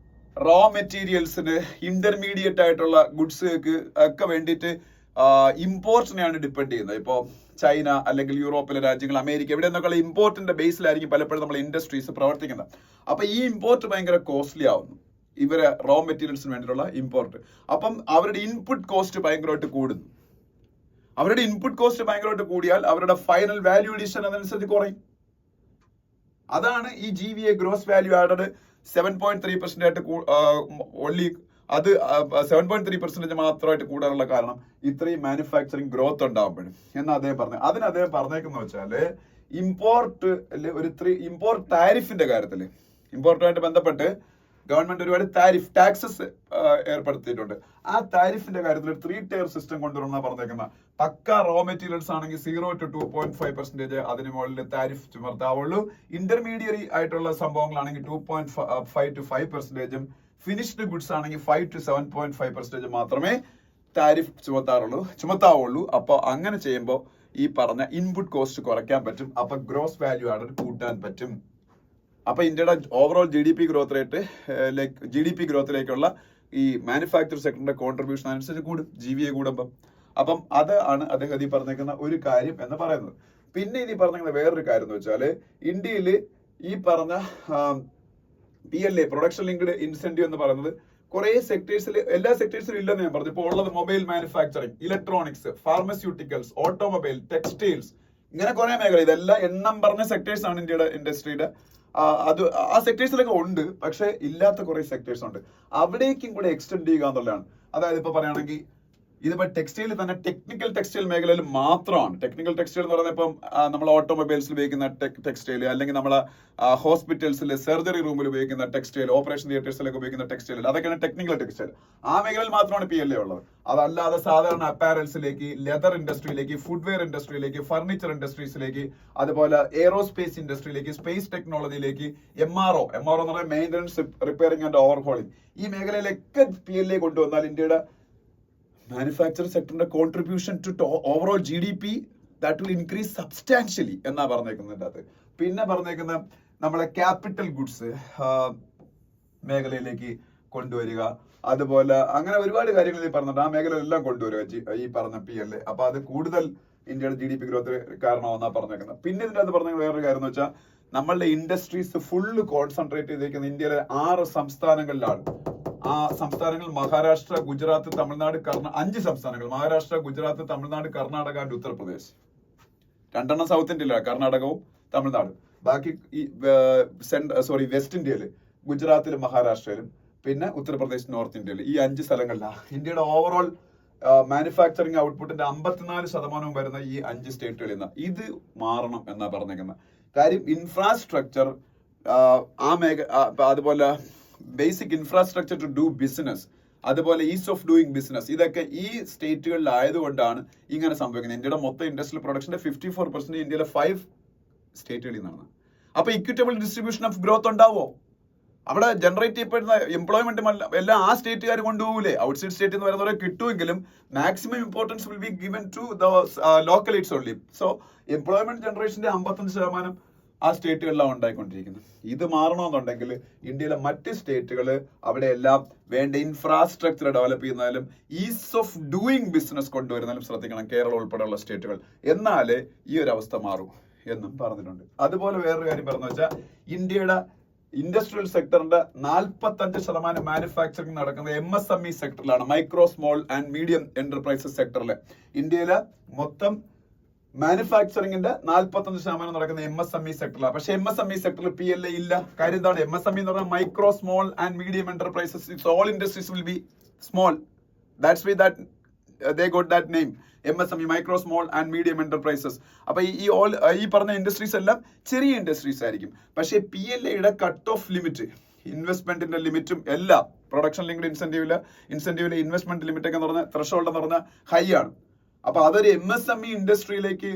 റോ മെറ്റീരിയൽസിന്, ഇന്റർമീഡിയറ്റ് ആയിട്ടുള്ള ഗുഡ്സുകൾക്ക് ഒക്കെ വേണ്ടിയിട്ട് ഇമ്പോർട്ടിനെയാണ് ഡിപ്പെൻഡ് ചെയ്യുന്നത്. ഇപ്പോൾ ചൈന അല്ലെങ്കിൽ യൂറോപ്പിലെ രാജ്യങ്ങൾ, അമേരിക്ക, ഇവിടെ നിന്നൊക്കെയുള്ള ഇമ്പോർട്ടിന്റെ ബേസിലായിരിക്കും പലപ്പോഴും നമ്മൾ ഇൻഡസ്ട്രീസ് പ്രവർത്തിക്കുന്നത്. അപ്പൊ ഈ ഇമ്പോർട്ട് ഭയങ്കര കോസ്റ്റ്ലി ആവുന്നു, ഇവരെ റോ മെറ്റീരിയൽസിന് വേണ്ടിയിട്ടുള്ള ഇമ്പോർട്ട്. അപ്പം അവരുടെ ഇൻപുട്ട് കോസ്റ്റ് ഭയങ്കരമായിട്ട് കൂടുന്നു. അവരുടെ ഇൻപുട്ട് കോസ്റ്റ് ഭയങ്കരമായിട്ട് കൂടിയാൽ അവരുടെ ഫൈനൽ വാല്യൂ അഡീഷൻ അതനുസരിച്ച് കുറയും. അതാണ് ഈ GVA ഗ്രോസ് വാല്യൂ ആഡഡ് 7.3% ആയിട്ട് ഓൺലി അത് 7.3% മാത്രമായിട്ട് കൂടാനുള്ള കാരണം ഇത്രയും മാനുഫാക്ചറിങ് ഗ്രോത്ത് ഉണ്ടാവുമ്പോഴും എന്ന് അദ്ദേഹം പറഞ്ഞു. അദ്ദേഹം പറഞ്ഞേക്കുന്ന വെച്ചാല് ഇമ്പോർട്ട് താരിഫിന്റെ കാര്യത്തില്, ഇമ്പോർട്ടുമായിട്ട് ബന്ധപ്പെട്ട് ഗവൺമെന്റ് ഒരുപാട് ടാക്സസ് ഏർപ്പെടുത്തിയിട്ടുണ്ട്. ആ താരിഫിന്റെ കാര്യത്തിൽ ഒരു 3 tier സിസ്റ്റം കൊണ്ടുവരുന്ന പറഞ്ഞേക്കുന്ന. പക്ക റോ മെറ്റീരിയൽസ് ആണെങ്കിൽ 0 to 2.5% അതിന് മുകളിൽ താരിഫ് ചുമർത്താവുള്ളൂ. ഇന്റർമീഡിയറി ആയിട്ടുള്ള സംഭവങ്ങളാണെങ്കിൽ 2.5 to 5%, ഫിനിഷ്ഡ് ഗുഡ്സ് ആണെങ്കിൽ 5 to 7.5% മാത്രമേ താരിഫ് ചുമത്താവുള്ളൂ. അപ്പൊ അങ്ങനെ ചെയ്യുമ്പോൾ ഈ പറഞ്ഞ ഇൻപുട്ട് കോസ്റ്റ് കുറയ്ക്കാൻ പറ്റും. അപ്പൊ ഗ്രോസ് വാല്യൂ ആഡഡ് കൂട്ടാൻ പറ്റും. അപ്പൊ ഇന്ത്യയുടെ ഓവറോൾ GDP ഗ്രോത്തിലേക്കുള്ള ഈ മാനുഫാക്ചർ സെക്ടറിന്റെ കോൺട്രിബ്യൂഷൻ അനുസരിച്ച് കൂടും, GVA കൂടുമ്പം. അപ്പം അതാണ് അദ്ദേഹം ഈ പറഞ്ഞേക്കുന്ന ഒരു കാര്യം എന്ന് പറയുന്നത്. പിന്നെ ഇനി പറഞ്ഞേക്കുന്ന വേറൊരു കാര്യം എന്ന് വെച്ചാല്, ഇന്ത്യയിൽ ഈ പറഞ്ഞ PLA പ്രൊഡക്ഷൻ ലിങ്ക്ഡ് ഇൻസെന്റീവ് എന്ന് പറയുന്നത് കുറെ സെക്ടേഴ്സിൽ, എല്ലാ സെക്ടേഴ്സിലും ഇല്ലെന്ന് ഞാൻ പറഞ്ഞു. ഇപ്പോൾ ഉള്ളത് mobile manufacturing, electronics, pharmaceuticals, automobile, textiles, ഇങ്ങനെ കുറെ മേഖല. ഇതെല്ലാം എണ്ണം പറഞ്ഞ സെക്ടേഴ്സ് ആണ് ഇന്ത്യയുടെ ഇൻഡസ്ട്രിയുടെ. ആ സെക്ടേഴ്സിലൊക്കെ ഉണ്ട്, പക്ഷെ ഇല്ലാത്ത കുറെ സെക്ടേഴ്സ് ഉണ്ട്. അവിടേക്കും കൂടെ എക്സ്റ്റെൻഡ് ചെയ്യുക എന്നുള്ളതാണ്. അതായത് ഇപ്പൊ പറയുകയാണെങ്കിൽ ഇതിപ്പോ ടെക്സ്റ്റൈൽ തന്നെ ടെക്നിക്കൽ ടെക്സ്റ്റൈൽ മേഖലയിൽ മാത്രമാണ്. ടെക്നിക്കൽ ടെക്സ്റ്റൈൽ എന്ന് പറയുന്നത് ഇപ്പം നമ്മൾ ഓട്ടോമൊബൈൽസിൽ ഉപയോഗിക്കുന്ന ടെക്സ്റ്റൈൽ, അല്ലെങ്കിൽ നമ്മളെ ഹോസ്പിറ്റൽസിൽ സർജറി റൂമിൽ ഉപയോഗിക്കുന്ന ടെക്സ്റ്റൈൽ, ഓപ്പറേഷൻ തിയേറ്റേഴ്സിലൊക്കെ ഉപയോഗിക്കുന്ന ടെക്സ്റ്റൈൽ, അതൊക്കെയാണ് ടെക്നിക്കൽ ടെക്സ്റ്റൈൽ. ആ മേഖലയിൽ മാത്രമാണ് PLA ഉള്ളത്. അതല്ലാതെ സാധാരണ അപ്പാരൽസിലേക്ക്, ലെതർ ഇൻഡസ്ട്രിയിലേക്ക്, ഫുഡ്വെയർ ഇൻഡസ്ട്രിയിലേക്ക്, ഫർണിച്ചർ ഇൻഡസ്ട്രീസിലേക്ക്, അതുപോലെ എയറോസ്പേസ് ഇൻഡസ്ട്രിയിലേക്ക്, സ്പേസ് ടെക്നോളജിയിലേക്ക്, MRO എന്ന് പറയുന്നത് മെയിൻ്റനൻസ്, റിപ്പയറിംഗ് ആൻഡ് ഓവർഹോളിംഗ്, ഈ മേഖലയിലൊക്കെ PLA കൊണ്ടുവന്നാൽ ഇന്ത്യയുടെ മാനുഫാക്ചറിംഗ് സെക്ടറിന്റെ contribution to overall GDP that will increase substantially എന്നാ പറഞ്ഞേക്കുന്നതിൻ്റെ അത്. പിന്നെ പറഞ്ഞേക്കുന്ന നമ്മളെ ക്യാപിറ്റൽ ഗുഡ്സ് മേഖലയിലേക്ക് കൊണ്ടുവരിക, അതുപോലെ അങ്ങനെ ഒരുപാട് കാര്യങ്ങൾ ഈ പറഞ്ഞിട്ടുണ്ട്. ആ മേഖലയിലെല്ലാം കൊണ്ടുവരിക ഈ പറഞ്ഞ PLA. അപ്പൊ അത് കൂടുതൽ ഇന്ത്യയുടെ GDP ഗ്രോത്ത് കാരണമാണെന്നാ പറഞ്ഞേക്കുന്നത്. പിന്നെ ഇതിൻ്റെ അത് പറഞ്ഞ വേറൊരു കാര്യം എന്ന് വെച്ചാൽ, നമ്മളുടെ ഇൻഡസ്ട്രീസ് ഫുള്ള് കോൺസെൻട്രേറ്റ് ചെയ്തിരിക്കുന്നത് ഇന്ത്യയിലെ 6 സംസ്ഥാനങ്ങളിലാണ്. ആ സംസ്ഥാനങ്ങൾ മഹാരാഷ്ട്ര, ഗുജറാത്ത്, തമിഴ്നാട്, 5 സംസ്ഥാനങ്ങൾ: മഹാരാഷ്ട്ര, ഗുജറാത്ത്, തമിഴ്നാട്, കർണാടക ആൻഡ് ഉത്തർപ്രദേശ്. 2 സൗത്ത് ഇന്ത്യയിലാണ്, കർണാടകവും തമിഴ്നാടും. ബാക്കി ഈ വെസ്റ്റ് ഇന്ത്യയിൽ ഗുജറാത്തിലും മഹാരാഷ്ട്രയിലും പിന്നെ ഉത്തർപ്രദേശ്, നോർത്ത് ഇന്ത്യയിൽ, ഈ 5 സ്ഥലങ്ങളിലാണ് ഇന്ത്യയുടെ ഓവറോൾ മാനുഫാക്ചറിങ് ഔട്ട്പുട്ടിന്റെ 54% വരുന്ന ഈ 5 സ്റ്റേറ്റുകളിൽ നിന്ന്. ഇത് മാറണം എന്നാ പറഞ്ഞേക്കുന്നത്. കാര്യം ഇൻഫ്രാസ്ട്രക്ചർ, അതുപോലെ basic infrastructure to do business, അതുപോലെ ഈസ് ഓഫ് ഡൂയിങ് ബിസിനസ്, ഇതൊക്കെ ഈ സ്റ്റേറ്റുകളിലായതുകൊണ്ടാണ് ഇങ്ങനെ സംഭവിക്കുന്നത്. ഇന്ത്യയുടെ മൊത്തം ഇൻഡസ്ട്രിയൽ പ്രൊഡക്ഷന്റെ 54% ഇന്ത്യയിലെ 5 സ്റ്റേറ്റുകളിൽ നിന്നാണ്. അപ്പൊ ഇക്വിറ്റബിൾ ഡിസ്ട്രിബ്യൂഷൻ ഓഫ് ഗ്രോത്ത് ഉണ്ടാവോ? അവിടെ ജനറേറ്റ് ചെയ്യപ്പെടുന്ന എംപ്ലോയ്മെന്റ് എല്ലാം ആ സ്റ്റേറ്റുകാർ കൊണ്ടുപോകൂലേ? ഔട്ട്സൈഡ് സ്റ്റേറ്റ് എന്ന് പറയുന്നവരെ കിട്ടുമെങ്കിലും maximum importance will be given to the local it's only. So employment ജനറേഷന്റെ 55% ആ സ്റ്റേറ്റുകളിലാണ് ഉണ്ടായിക്കൊണ്ടിരിക്കുന്നത്. ഇത് മാറണമെന്നുണ്ടെങ്കിൽ ഇന്ത്യയിലെ മറ്റ് സ്റ്റേറ്റുകൾ അവിടെയെല്ലാം വേണ്ട ഇൻഫ്രാസ്ട്രക്ചർ ഡെവലപ്പ് ചെയ്യുന്നതിലും ഈസ് ഓഫ് ഡൂയിങ് ബിസിനസ് കൊണ്ടുവരുന്നതിലും ശ്രദ്ധിക്കണം, കേരളം ഉൾപ്പെടെയുള്ള സ്റ്റേറ്റുകൾ. എന്നാലേ ഈ ഒരു അവസ്ഥ മാറും എന്നും പറഞ്ഞിട്ടുണ്ട്. അതുപോലെ വേറൊരു കാര്യം പറഞ്ഞു വെച്ചാൽ, ഇന്ത്യയുടെ ഇൻഡസ്ട്രിയൽ സെക്ടറിന്റെ 45% മാനുഫാക്ചറിങ് നടക്കുന്നത് MSME സെക്ടറിലാണ്, micro small and medium enterprises സെക്ടറിൽ. ഇന്ത്യയിലെ മൊത്തം മാനുഫാക്ചറിംഗിന്റെ 45% നടക്കുന്ന MSME സെക്ടറിലാണ്. പക്ഷെ MSME സെക്ടറിൽ PLA ഇല്ല. കാര്യം എന്താണ്? MSME എന്ന് പറഞ്ഞാൽ micro small and medium enterprises. It's all industries will be small. That's why that they got that name, MSME, micro small and medium enterprises. അപ്പൊ ഈ പറഞ്ഞ ഇൻഡസ്ട്രീസ് എല്ലാം ചെറിയ ഇൻഡസ്ട്രീസ് ആയിരിക്കും. പക്ഷേ PLAയുടെ കട്ട് ഓഫ് ലിമിറ്റ്, ഇൻവെസ്റ്റ്മെന്റിന്റെ ലിമിറ്റും എല്ലാം, പ്രൊഡക്ഷൻ ലിങ്ക്ഡ് ഇൻസെന്റീവിലെ ഇൻവെസ്റ്റ്മെന്റ് ലിമിറ്റ് ഒക്കെ എന്ന് പറഞ്ഞാൽ ത്രെഷോൾഡ് എന്ന് പറഞ്ഞാൽ ഹൈ ആണ്. അപ്പൊ അതൊരു MSME ഇൻഡസ്ട്രിയിലേക്ക്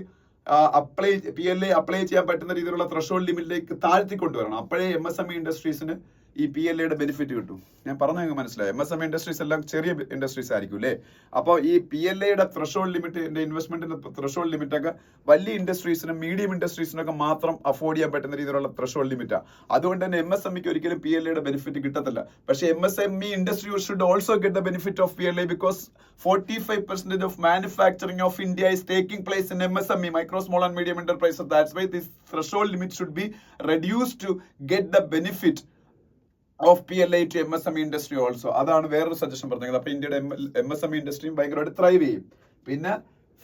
PLA അപ്ലൈ ചെയ്യാൻ പറ്റുന്ന രീതിയിലുള്ള ത്രെഷോൾഡ് ലിമിറ്റിലേക്ക് താഴ്ത്തിക്കൊണ്ടുവരണം. അപ്പോഴേ MSME ഇൻഡസ്ട്രീസിന് ഈ PLAയുടെ ബെനിഫിറ്റ് കിട്ടും. ഞാൻ പറഞ്ഞ മനസ്സിലായി. MSME ഇൻഡസ്ട്രീസ് എല്ലാം ചെറിയ ഇൻഡസ്ട്രീസ് ആയിരിക്കും അല്ലേ? അപ്പോൾ ഈ PLAയുടെ ത്രെഷോൾഡ് ലിമിറ്റ്, ഇൻവെസ്റ്റ്മെന്റിന്റെ ത്രെഷോൾഡ് ലിമിറ്റ് ഒക്കെ വലിയ ഇൻഡസ്ട്രീസിനും മീഡിയം ഇൻഡസ്ട്രീസിനൊക്കെ മാത്രം അഫോർഡ് ചെയ്യാൻ പറ്റുന്ന രീതിയിലുള്ള ത്രെഷോൾഡ് ലിമിറ്റാണ്. അതുകൊണ്ട് തന്നെ MSMEക്ക് ഒരിക്കലും PLAയുടെ ബെനിഫിറ്റ് കിട്ടത്തില്ല. പക്ഷേ MSME industry should also get the benefit of PLA because 45% of manufacturing of India is taking place in MSME, micro, small and medium enterprises. That's why this threshold limit should be reduced to get the benefit of PLA to MSME industry also. അതാണ് വേറൊരു suggestion പറഞ്ഞത്. അപ്പൊ ഇന്ത്യയുടെ MSME ഇൻഡസ്ട്രിയും ഭയങ്കരമായിട്ട് thrive ചെയ്യും. പിന്നെ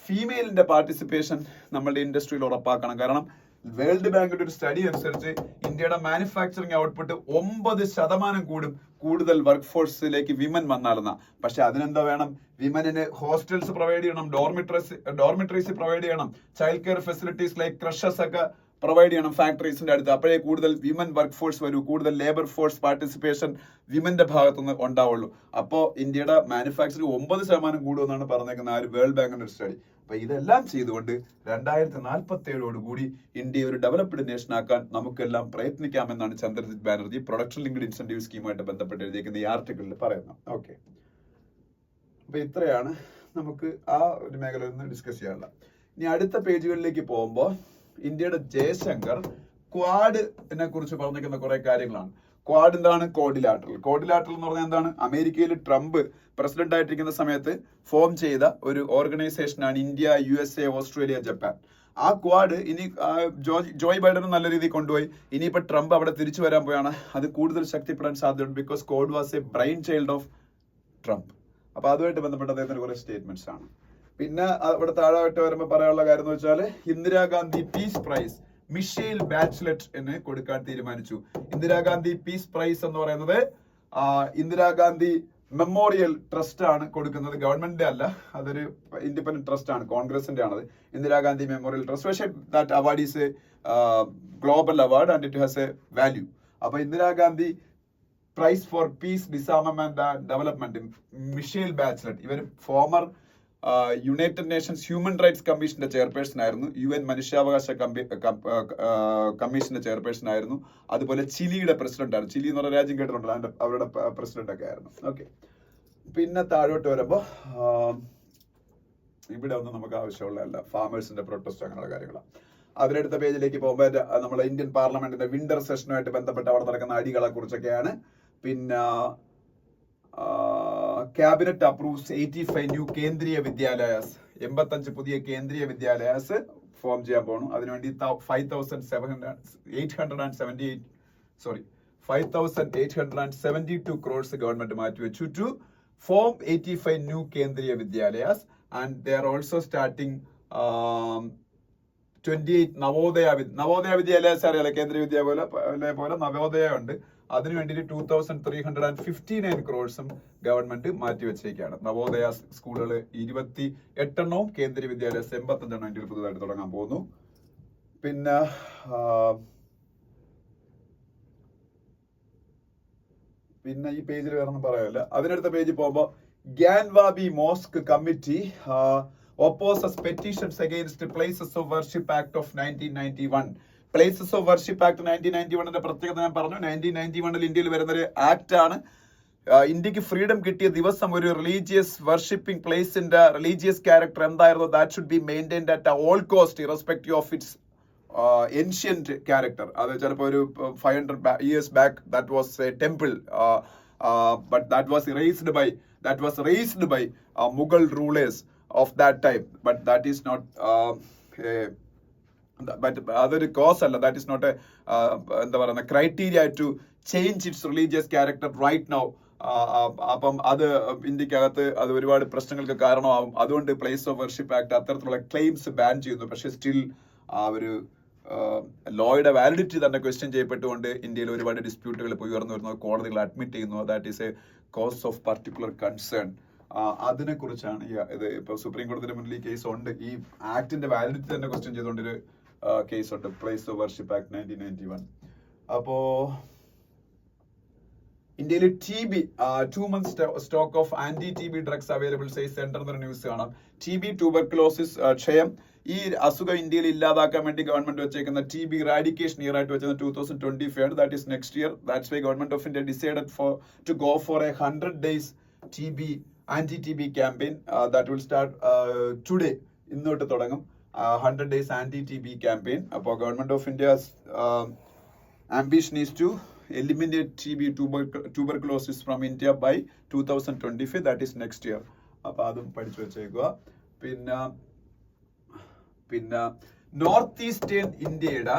ഫീമെയിലിന്റെ participation നമ്മളുടെ ഇൻഡസ്ട്രിയിൽ ഉറപ്പാക്കണം. കാരണം വേൾഡ് ബാങ്കിന്റെ ഒരു സ്റ്റഡി അനുസരിച്ച് ഇന്ത്യയുടെ മാനുഫാക്ചറിങ് ഔട്ട്പുട്ട് 9% കൂടുതൽ വർക്ക് ഫോഴ്സിലേക്ക് വിമൻ വന്നാലെന്നാ. പക്ഷെ അതിനെന്താ വേണം? വിമനിന് ഹോസ്റ്റൽസ് പ്രൊവൈഡ് ചെയ്യണം, ഡോർമിറ്ററീസ് പ്രൊവൈഡ് ചെയ്യണം, child care facilities like crushes ഒക്കെ പ്രൊവൈഡ് ചെയ്യണം ഫാക്ടറീസിന്റെ അടുത്ത്. അപ്പോഴേ കൂടുതൽ വിമൻ വർക്ക് ഫോഴ്സ് വരൂ, കൂടുതൽ ലേബർ ഫോഴ്സ് പാർട്ടിസിപ്പേഷൻ വിമന്റെ ഭാഗത്തുനിന്ന് ഉണ്ടാവുള്ളൂ. അപ്പോൾ ഇന്ത്യയുടെ മാനുഫാക്ചറിംഗ് 9% കൂടുമെന്നാണ് പറഞ്ഞേക്കുന്ന ആ ഒരു വേൾഡ് ബാങ്കിന്റെ ഒരു സ്റ്റഡി. അപ്പൊ ഇതെല്ലാം ചെയ്തുകൊണ്ട് 2047 ഇന്ത്യ ഒരു ഡെവലപ്ഡ് നേഷൻ ആക്കാൻ നമുക്കെല്ലാം പ്രയത്നിക്കാമെന്നാണ് Chandrajit Banerjee production linked incentive സ്കീമുമായിട്ട് ബന്ധപ്പെട്ട് എഴുതിയിരിക്കുന്ന ഈ ആർട്ടിക്കിളിൽ പറയുന്നത്. ഓക്കെ, അപ്പൊ ഇത്രയാണ് നമുക്ക് ആ ഒരു മേഖലയിൽ നിന്ന് ഡിസ്കസ് ചെയ്യാനുള്ള. ഇനി അടുത്ത പേജുകളിലേക്ക് പോകുമ്പോൾ ഇന്ത്യയുടെ ജയശങ്കർ ക്വാഡിനെ കുറിച്ച് പറഞ്ഞിരിക്കുന്ന കുറെ കാര്യങ്ങളാണ്. ക്വാഡ് എന്താണ്? കോഡിലാറ്ററൽ എന്ന് പറഞ്ഞാൽ എന്താണ്? അമേരിക്കയിൽ ട്രംപ് പ്രസിഡന്റ് ആയിട്ടിരിക്കുന്ന സമയത്ത് ഫോം ചെയ്ത ഒരു ഓർഗനൈസേഷനാണ് ഇന്ത്യ, USA, ഓസ്ട്രേലിയ, ജപ്പാൻ. ആ ക്വാഡ് ഇനി ജോയ് ബൈഡനും നല്ല രീതിയിൽ കൊണ്ടുപോയി. ഇനിയിപ്പോ ട്രംപ് അവിടെ തിരിച്ചു വരാൻ പോയാണ്. അത് കൂടുതൽ ശക്തിപ്പെടാൻ സാധ്യതയുണ്ട്. Because quad was A brain child of Trump. അപ്പൊ അതുമായിട്ട് ബന്ധപ്പെട്ട അദ്ദേഹത്തിന് കുറെ സ്റ്റേറ്റ്മെന്റ്സ് ആണ്. പിന്നെ അവിടെ താഴോട്ട് വരുമ്പോൾ പറയാനുള്ള കാര്യം എന്ന് വെച്ചാൽ, ഇന്ദിരാഗാന്ധി പീസ് പ്രൈസ് മിഷേൽ ബാച്ച്ലെറ്റ് കൊടുക്കാൻ തീരുമാനിച്ചു. ഇന്ദിരാഗാന്ധി പീസ് പ്രൈസ് എന്ന് പറയുന്നത് ഇന്ദിരാഗാന്ധി മെമ്മോറിയൽ ട്രസ്റ്റ് ആണ് കൊടുക്കുന്നത്, ഗവൺമെന്റിന്റെ അല്ല. അതൊരു ഇൻഡിപെൻഡന്റ് ട്രസ്റ്റ് ആണ്, കോൺഗ്രസിന്റെ ആണത്, ഇന്ദിരാഗാന്ധി മെമ്മോറിയൽ ട്രസ്റ്റ്. പക്ഷേ that award is a global award and it has a value. അപ്പൊ Indira Gandhi prize for peace, disarmament and development, Michelle Bachelet, ഇവർ former United Nations human rights കമ്മീഷന്റെ ചെയർപേഴ്സൺ ആയിരുന്നു, UN മനുഷ്യാവകാശ കമ്മീഷന്റെ ചെയർപേഴ്സൺ ആയിരുന്നു. അതുപോലെ ചിലിയുടെ പ്രസിഡന്റ് ആയിരുന്നു. ചിലി എന്ന് പറഞ്ഞ രാജ്യം കേട്ടിട്ടുണ്ടല്ലോ, അവരുടെ പ്രസിഡന്റ് ഒക്കെ ആയിരുന്നു. ഓക്കെ, പിന്നെ താഴോട്ട് വരുമ്പോ ഇവിടെ ഒന്നും നമുക്ക് ആവശ്യമുള്ളതല്ല, ഫാമേഴ്സിന്റെ പ്രൊട്ടസ്റ്റ് അങ്ങനെയുള്ള കാര്യങ്ങളാണ്. അതിനടുത്ത പേജിലേക്ക് പോകുമ്പോൾ നമ്മുടെ ഇന്ത്യൻ പാർലമെന്റിന്റെ വിന്റർ സെഷനുമായിട്ട് ബന്ധപ്പെട്ട് അവിടെ നടക്കുന്ന അടികളെ കുറിച്ചൊക്കെയാണ്. പിന്നെ ക്യാബിനറ്റ് അപ്രൂവ്സ് 85 ന്യൂ കേന്ദ്രീയ വിദ്യാലയാസ്, 85 പുതിയ കേന്ദ്രീയ വിദ്യാലയാസ് ഫോം ചെയ്യാൻ പോകണം. അതിനുവേണ്ടി 5,872 crores ഗവൺമെന്റ് മാറ്റിവെച്ചു to form 85 new Kendriya Vidyalayas and they are also starting 28 Navodaya Vidyalayas അറിയാലോ, കേന്ദ്രീയ വിദ്യാലയ പോലെ നവോദയ ഉണ്ട്. അതിനു വേണ്ടിയിട്ട് 2,359 crores ഗവൺമെന്റ് മാറ്റിവെച്ചേക്കാണ്. നവോദയ സ്കൂളുകൾ 28 കേന്ദ്രീയ വിദ്യാലയാസ് 85 ഇന്ത്യയിൽ പുതുതായിട്ട് തുടങ്ങാൻ പോകുന്നു. പിന്നെ ഈ പേജിൽ വേറെ ഒന്നും പറയാനില്ല. അതിനടുത്ത പേജിൽ പോകുമ്പോൾ Gyanvapi mosque committee opposes petitions against Places of Worship Act of 1991. Places of worship act 1991 പ്രത്യേകത ഞാൻ പറഞ്ഞു. 1991 ഇന്ത്യയിൽ വരുന്നൊരു ആക്ട് ആണ്. ഇന്ത്യക്ക് ഫ്രീഡം കിട്ടിയ ദിവസം ഒരു റിലീജിയസ് വർഷിപ്പിംഗ് പ്ലേസിന്റെ റിലീജിയസ് ക്യാരക്ടർ എന്തായിരുന്നു, that should be maintained at all cost irrespective of its ancient character. അത് ചിലപ്പോൾ ഒരു 500 years back that was a temple, but that was razed by Mughal rulers of that time. But that is not അതൊരു cause അല്ല, that is not a എന്താ പറയുന്ന criteria to change its religious character right now. അപ്പം അത് ഇന്ത്യക്കകത്ത് അത് ഒരുപാട് പ്രശ്നങ്ങൾക്ക് കാരണമാവും. അതുകൊണ്ട് പ്ലേസ് ഓഫ് വർഷിപ്പ് ആക്ട് അത്തരത്തിലുള്ള ക്ലെയിംസ് ബാൻ ചെയ്യുന്നു. പക്ഷെ സ്റ്റിൽ ആ ഒരു ലോയുടെ വാലിഡിറ്റി തന്നെ ക്വസ്റ്റ്യൻ ചെയ്യപ്പെട്ടുകൊണ്ട് ഇന്ത്യയിൽ ഒരുപാട് ഡിസ്പ്യൂട്ടുകൾ ഇപ്പോൾ ഉയർന്നു വരുന്നു, കോടതികൾ അഡ്മിറ്റ് ചെയ്യുന്നു. That is a cause of particular concern. അതിനെ കുറിച്ചാണ് ഇത് ഇപ്പോൾ സുപ്രീം കോടതിയുടെ മുന്നിൽ ഈ കേസ് ഉണ്ട്. ഈ ആക്ടിന്റെ വാലിഡിറ്റി തന്നെ ക്വസ്റ്റ്യൻ ചെയ്തുകൊണ്ടൊരു കേസ് ഉണ്ട്, പ്ലേസ് ഓഫ് വർഷിപ്പ് ആക്ട് 1991. അപ്പോ ഇന്ത്യയിൽ TB 2 months stock of anti TB drugs available says centre എന്നൊരു ന്യൂസ് കാണാം. TB ട്യൂബർക്ലോസിസ് ക്ഷയം ഈ അസുഖം ഇന്ത്യയിൽ ഇല്ലാതാക്കാൻ വേണ്ടി ഗവൺമെന്റ് വെച്ചേക്കുന്ന TB റാഡിക്കേഷൻ ഇയർ ആയിട്ട് വെച്ചത് 2025. That is next year. That's why government of India decided to go for a 100 days TB anti-TB campaign that will start today. ഇന്നോട്ട് തുടങ്ങും 100 days anti-TB campaign. അപ്പോൾ government of India's ambition is to eliminate TB tuberculosis from India by 2025. That is next year. അപ്പോൾ അതും പഠിച്ചു വെച്ചേക്കുക. പിന്നെ north eastern ഇന്ത്യയുടെ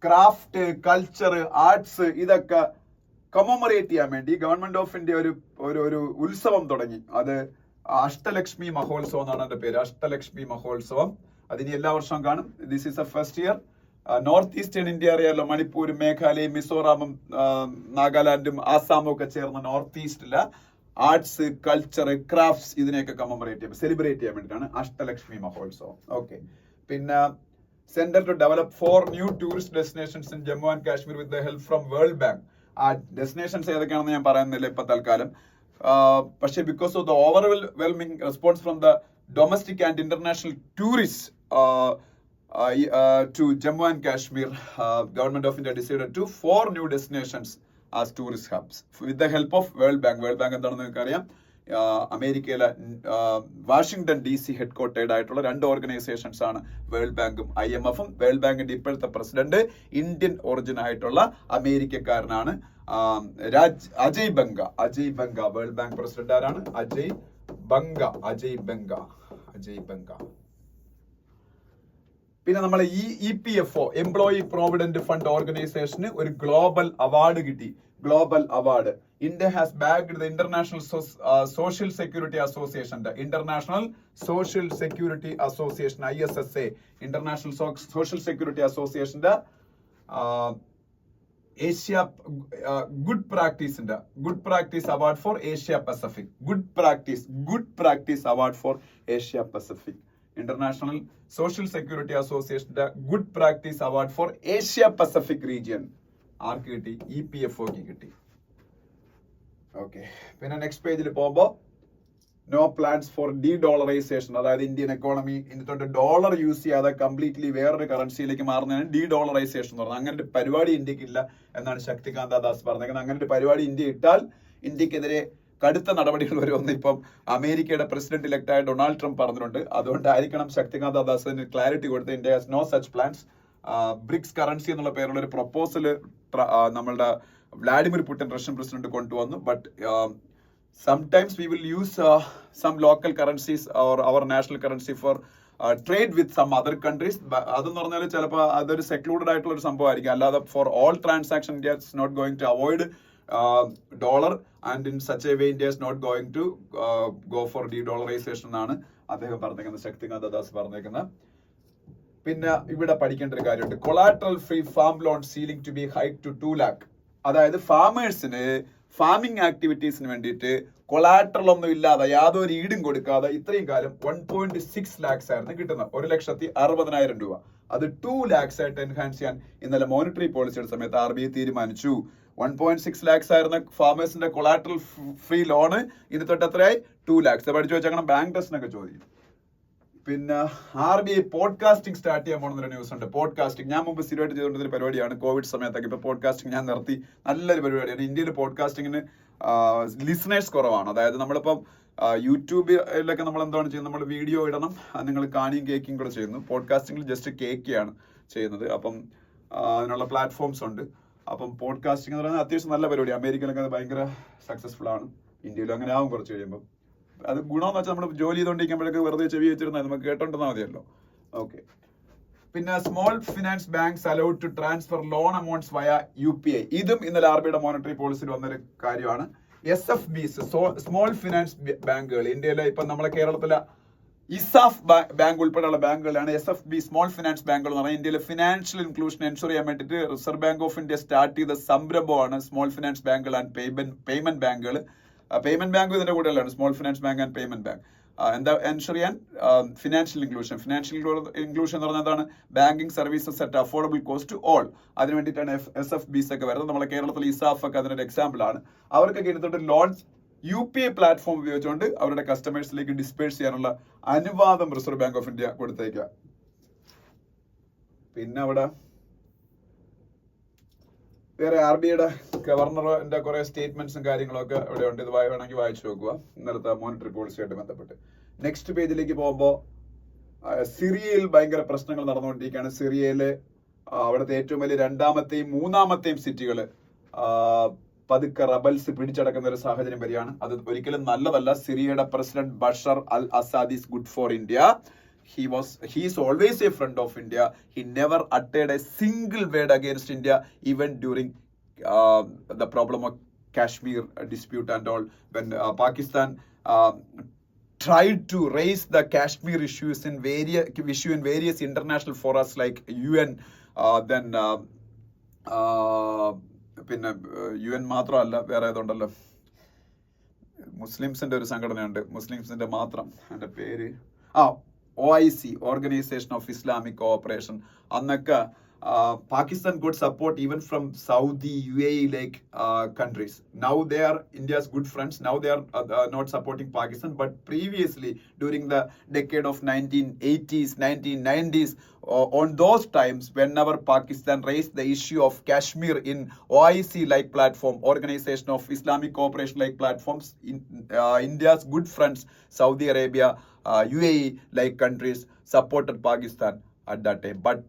craft, culture, arts ഇതൊക്കെ കമമറേറ്റ് ചെയ്യാൻ വേണ്ടി ഗവൺമെന്റ് ഓഫ് ഇന്ത്യ ഒരു ഉത്സവം തുടങ്ങി. അത് അഷ്ടലക്ഷ്മി മഹോത്സവം എന്നാണ് അതിന്റെ പേര്. അഷ്ടലക്ഷ്മി മഹോത്സവം. അതിന് എല്ലാ വർഷവും കാണും. This is a first year. North eastern India അറിയാലോ, മണിപ്പൂരും മേഘാലയയും മിസോറാമും നാഗാലാൻഡും ആസാമും ഒക്കെ ചേർന്ന നോർത്ത് ഈസ്റ്റിലെ ആർട്സ്, കൾച്ചർ, ക്രാഫ്റ്റ്സ് ഇതിനെയൊക്കെ കമമറേറ്റ് ചെയ്യാൻ, സെലിബ്രേറ്റ് ചെയ്യാൻ വേണ്ടിയിട്ടാണ് അഷ്ടലക്ഷ്മി മഹോത്സവം. ഓക്കെ. പിന്നെ centre to develop 4 new tourist destinations in Jammu and Kashmir with the help from World Bank. ആ ഡെസ്റ്റിനേഷൻസ് ഏതൊക്കെയാണെന്ന് ഞാൻ പറയുന്നില്ല ഇപ്പൊ തൽക്കാലം. പക്ഷേ because of the overwhelming response from the domestic and international tourist to Jammu and Kashmir, government of India decided to 4 new destinations as tourist hubs with the help of World Bank. World Bank എന്താണെന്ന് നിങ്ങൾക്ക് അറിയാം, അമേരിക്കയിലെ Washington DC headquartered ആയിട്ടുള്ള 2 organisations ആണ് world ബാങ്കും IMF-ഉം. World ബാങ്കിന്റെ ഇപ്പോഴത്തെ president Indian origin ആയിട്ടുള്ള അമേരിക്കക്കാരനാണ് അജയ് ബംഗ. വേൾഡ് ബാങ്ക് പ്രസിഡന്റ് ആരാണ്? അജയ് ബംഗ. പിന്നെ നമ്മളെ EPFO എംപ്ലോയി പ്രോവിഡന്റ് ഫണ്ട് ഓർഗനൈസേഷന് ഒരു ഗ്ലോബൽ അവാർഡ് കിട്ടി. Global award. India has bagged the International Social Security അസോസിയേഷന്റെ ISSA ഇന്റർനാഷണൽ സോഷ്യൽ സെക്യൂരിറ്റി അസോസിയേഷന്റെ Asia good practice award for Asia Pacific. Good practice award for Asia Pacific. International Social Security അസോസിയേഷന്റെ good practice award for Asia Pacific region ആർക്ക് കിട്ടി? EPFOക്ക് കിട്ടി. Okay. പിന്നെ next പേജിൽ പോകുമ്പോൾ നോ പ്ലാൻസ് ഫോർ ഡോളറൈസേഷൻ, അതായത് ഇന്ത്യൻ എക്കോണമി ഇന്നത്തെ ഡോളർ യൂസ് ചെയ്യാതെ കംപ്ലീറ്റ്ലി വേറൊരു കറൻസിയിലേക്ക് മാറുന്നതിന് ഡോളറൈസേഷൻ എന്ന് പറഞ്ഞത്. അങ്ങനെ ഒരു പരിപാടി ഇന്ത്യക്കില്ല എന്നാണ് ശക്തികാന്ത ദാസ് പറഞ്ഞേക്കുന്നത്. അങ്ങനെ ഒരു പരിപാടി ഇന്ത്യ ഇട്ടാൽ ഇന്ത്യക്കെതിരെ കടുത്ത നടപടികൾ വരുമെന്ന് ഇപ്പം അമേരിക്കയുടെ പ്രസിഡന്റ് ഇലക്ട് ആയ ഡൊണാൾഡ് ട്രംപ് പറഞ്ഞിട്ടുണ്ട്. അതുകൊണ്ടായിരിക്കണം ശക്തികാന്ത ദാസിന് ക്ലാരിറ്റി കൊടുത്ത് India has no such plans. BRICS currency എന്നുള്ള പേരുള്ള ഒരു പ്രൊപ്പോസൽ നമ്മളുടെ വ്ളാഡിമിർ പുടിൻ റഷ്യൻ പ്രസിഡന്റ് കൊണ്ടുവന്നു. But sometimes we will use some local currencies or our national currency for trade with some other countries. അതെന്ന് പറഞ്ഞാൽ ചിലപ്പോൾ അതൊരു സെക്ലൂഡഡ് ആയിട്ടുള്ള ഒരു സംഭവമായിരിക്കും. അല്ലാതെ for all transaction India is not going to avoid dollar and in such a way India is not going to go for dollarisation എന്നാണ് അദ്ദേഹം പറഞ്ഞേക്കുന്നത്, ശക്തികാന്ത ദാസ് പറഞ്ഞേക്കുന്നത്. പിന്നെ ഇവിടെ പഠിക്കേണ്ട ഒരു കാര്യമുണ്ട്, collateral free farm loan ceiling to be hike to 2 lakh. അതായത് ഫാമേഴ്സിന് ഫാമിംഗ് ആക്ടിവിറ്റീസിന് വേണ്ടിയിട്ട് കൊളാട്രൽ ഒന്നും ഇല്ലാതെ യാതൊരു ഈടും കൊടുക്കാതെ ഇത്രയും കാലം 1.6 lakhs ആയിരുന്നു കിട്ടുന്നത്, 1,60,000 രൂപ. അത് 2 lakhs ആയിട്ട് എൻഹാൻസ് ചെയ്യാൻ ഇന്നലെ മോണിറ്ററി പോളിസിയുടെ സമയത്ത് RBI തീരുമാനിച്ചു. 1.6 lakhs ആയിരുന്ന ഫാമേഴ്സിന്റെ കൊളാട്രൽ ഫ്രീ ലോണ് ഇനി തൊട്ട് എത്രയായി 2 lakhs. പഠിച്ചു വെച്ചാൽ ബാങ്ക് ടെസ്റ്റിനൊക്കെ ചോദിക്കും. പിന്നെ RBI പോഡ്കാസ്റ്റിംഗ് സ്റ്റാർട്ട് ചെയ്യാൻ പോകുന്ന ന്യൂസ് ഉണ്ട്. പോഡ്കാസ്റ്റിംഗ് ഞാൻ മുമ്പ് സ്ഥിരമായിട്ട് ചെയ്തുകൊണ്ടിരുന്ന പരിപാടിയാണ്, കോവിഡ് സമയത്തൊക്കെ. ഇപ്പൊ പോഡ്കാസ്റ്റിംഗ് ഞാൻ നിർത്തി. നല്ലൊരു പരിപാടിയാണ്. ഇന്ത്യയിൽ പോഡ്കാസ്റ്റിങ്ങിന് ലിസണേഴ്സ് കുറവാണ്. അതായത് നമ്മളിപ്പം യൂട്യൂബിലൊക്കെ നമ്മൾ എന്താണ് ചെയ്യുന്നത്, നമ്മൾ വീഡിയോ ഇടണം, നിങ്ങൾ കാണുകയും കേൾക്കുകയും കൂടെ ചെയ്യുന്നു. പോഡ്കാസ്റ്റിംഗിൽ ജസ്റ്റ് കേൾക്കുകയാണ് ചെയ്യുന്നത്. അപ്പം അതിനുള്ള പ്ലാറ്റ്ഫോംസ് ഉണ്ട്. അപ്പം പോഡ്കാസ്റ്റിംഗ് എന്ന് പറയുന്നത് അത്യാവശ്യം നല്ല പരിപാടി. അമേരിക്കയിലൊക്കെ അത് ഭയങ്കര സക്സസ്ഫുൾ ആണ്. ഇന്ത്യയിലും അങ്ങനെ ആവും കുറച്ച് കഴിയുമ്പോൾ. അത് ഗുണമെന്ന് വെച്ചാൽ നമ്മൾ ജോലി ചെയ്തുകൊണ്ടിരിക്കുമ്പോഴൊക്കെ വെറുതെ ചെവി വെച്ചിരുന്നാൽ നമുക്ക് കേട്ടോണ്ടെന്നാൽ മതിയല്ലോ. ഓക്കെ. പിന്നെ small finance banks allowed to transfer loan amounts via UPI. ഇതും ഇന്നലെ RBIയുടെ മോണിറ്ററി പോളിസിയിൽ വന്നൊരു കാര്യമാണ്. SFBs സ്മോൾ ഫിനാൻസ് ബാങ്കുകൾ ഇന്ത്യയിലെ ഇപ്പം നമ്മളെ കേരളത്തിലെ ഇസാഫ് ബാങ്ക് ഉൾപ്പെടെയുള്ള ബാങ്കുകളാണ് SFB സ്മോൾ ഫിനാൻസ് ബാങ്കുകൾ എന്ന് പറഞ്ഞാൽ. ഇന്ത്യയിലെ ഫിനാൻഷ്യൽ ഇൻക്ലൂഷൻ എൻഷുർ ചെയ്യാൻ വേണ്ടിയിട്ട് Reserve Bank of India start ചെയ്ത സംരംഭമാണ് സ്മോൾ ഫിനാൻസ് ബാങ്കുകൾ ആൻഡ് പേയ്മെന്റ് ബാങ്കുകൾ. പേയ്മെന്റ് ബാങ്ക് ഇതിന്റെ കൂടെയുള്ളതാണ്, small finance bank and payment bank. എന്താ എൻഷുർ ചെയ്യാൻ? Financial inclusion. ഫിനാൻഷ്യൽ ഇൻക്ലൂഷൻ എന്ന് പറഞ്ഞാൽ എന്താണ്? Banking services at affordable cost to all. അതിന് വേണ്ടിയിട്ടാണ് SFBs ഒക്കെ വരുന്നത്. നമ്മളെ കേരളത്തിൽ ഇസാഫ് ഒക്കെ അതിനൊരു എക്സാമ്പിൾ ആണ്. അവർക്കൊക്കെ എടുത്തിട്ട് ലോൺസ് UPI പ്ലാറ്റ്ഫോം ഉപയോഗിച്ചുകൊണ്ട് അവരുടെ കസ്റ്റമേഴ്സിലേക്ക് ഡിസ്പേഴ്സ് ചെയ്യാനുള്ള അനുവാദം റിസർവ് ബാങ്ക് ഓഫ് ഇന്ത്യ കൊടുത്തേക്കുക. പിന്നെ അവിടെ വേറെ RBIയുടെ ഗവർണറിന്റെ കുറെ സ്റ്റേറ്റ്മെന്റ്സും കാര്യങ്ങളൊക്കെ ഇവിടെ ഉണ്ട്. ഇത് വേണമെങ്കിൽ വായിച്ചു നോക്കുക, ഇന്നലത്തെ മോണിറ്ററി പോളിസിയായിട്ട് ബന്ധപ്പെട്ട്. നെക്സ്റ്റ് പേജിലേക്ക് പോകുമ്പോൾ സിറിയയിൽ ഭയങ്കര പ്രശ്നങ്ങൾ നടന്നുകൊണ്ടിരിക്കുകയാണ്. സിറിയയിലെ അവിടുത്തെ ഏറ്റവും വലിയ 2ാമത്തെയും 3ാമത്തെയും സിറ്റികൾ പതുക്കെ റബൽസ് പിടിച്ചടക്കുന്ന ഒരു സാഹചര്യം വരികയാണ്. അത് ഒരിക്കലും നല്ലതല്ല. സിറിയയുടെ president Bashar al Assad is good for India. He is always a friend of India. He never uttered a single word against India, even during the problem of Kashmir dispute and all. When Pakistan tried to raise the Kashmir issues in various international forums like UN, then പിന്നെ UN മാത്രമല്ല, വേറെ ഏതുണ്ടല്ലോ, മുസ്ലിംസിന്റെ ഒരു സംഘടനയുണ്ട്, മുസ്ലിംസിന്റെ മാത്രം, അതിന്റെ പേര് OIC, Organization of Islamic Cooperation. അന്നൊക്കെ Pakistan got support even from Saudi, UAE like countries. Now they are India's good friends. Now they are not supporting Pakistan. But previously, during the decade of 1980s, 1990s, on those times, whenever Pakistan raised the issue of Kashmir in OIC-like platform, Organization of Islamic Cooperation-like platforms, India's good friends, Saudi Arabia, UAE-like countries, supported Pakistan at that time. But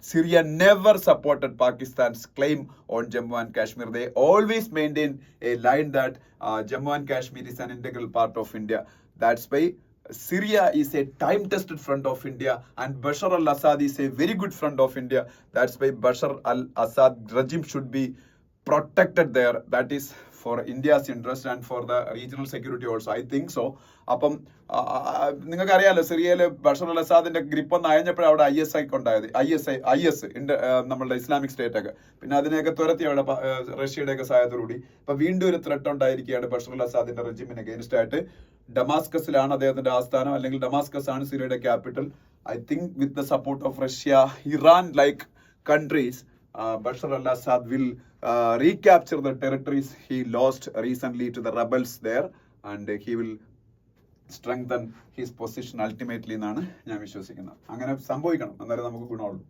Syria never supported Pakistan's claim on Jammu and Kashmir. They always maintained a line that Jammu and Kashmir is an integral part of India. That's why Syria is a time-tested friend of India, and Bashar al-Assad is a very good friend of India. That's why Bashar al-Assad regime should be protected there. That is for India's interest and for the regional security also. I think so. അപ്പം നിങ്ങൾക്ക് അറിയാലോ, സിറിയയിലെ Bashar al അസാദിന്റെ grip ഒന്ന് അയഞ്ഞപ്പോഴും അവിടെ IS ഉണ്ടായത്. IS നമ്മളുടെ Islamic state ഒക്കെ. പിന്നെ അതിനെയൊക്കെ തുരത്തി അവിടെ റഷ്യയുടെയൊക്കെ സഹായത്തോടുകൂടി ഇപ്പൊ വീണ്ടും ഒരു ത്രെട്ട് ഉണ്ടായിരിക്കുകയാണ് ബഷർ അൽ അസാദിന്റെ റെജിമിന് അഗേൻസ്റ്റ് ആയിട്ട്. ഡമാസ്കസിലാണ് അദ്ദേഹത്തിന്റെ ആസ്ഥാനം, അല്ലെങ്കിൽ ഡമാസ്കസ് ആണ് സിറിയയുടെ capital. I think with the support of Russia, Iran like countries, Bashar al-Assad will recapture the territories he lost recently to the rebels there, and he will strengthen his position ultimately എന്നാണ് ഞാൻ വിശ്വസിക്കുന്നത്. അങ്ങനെ സംഭവിക്കണം, എന്നാലേ നമുക്ക് ഗുണമുള്ളൂ.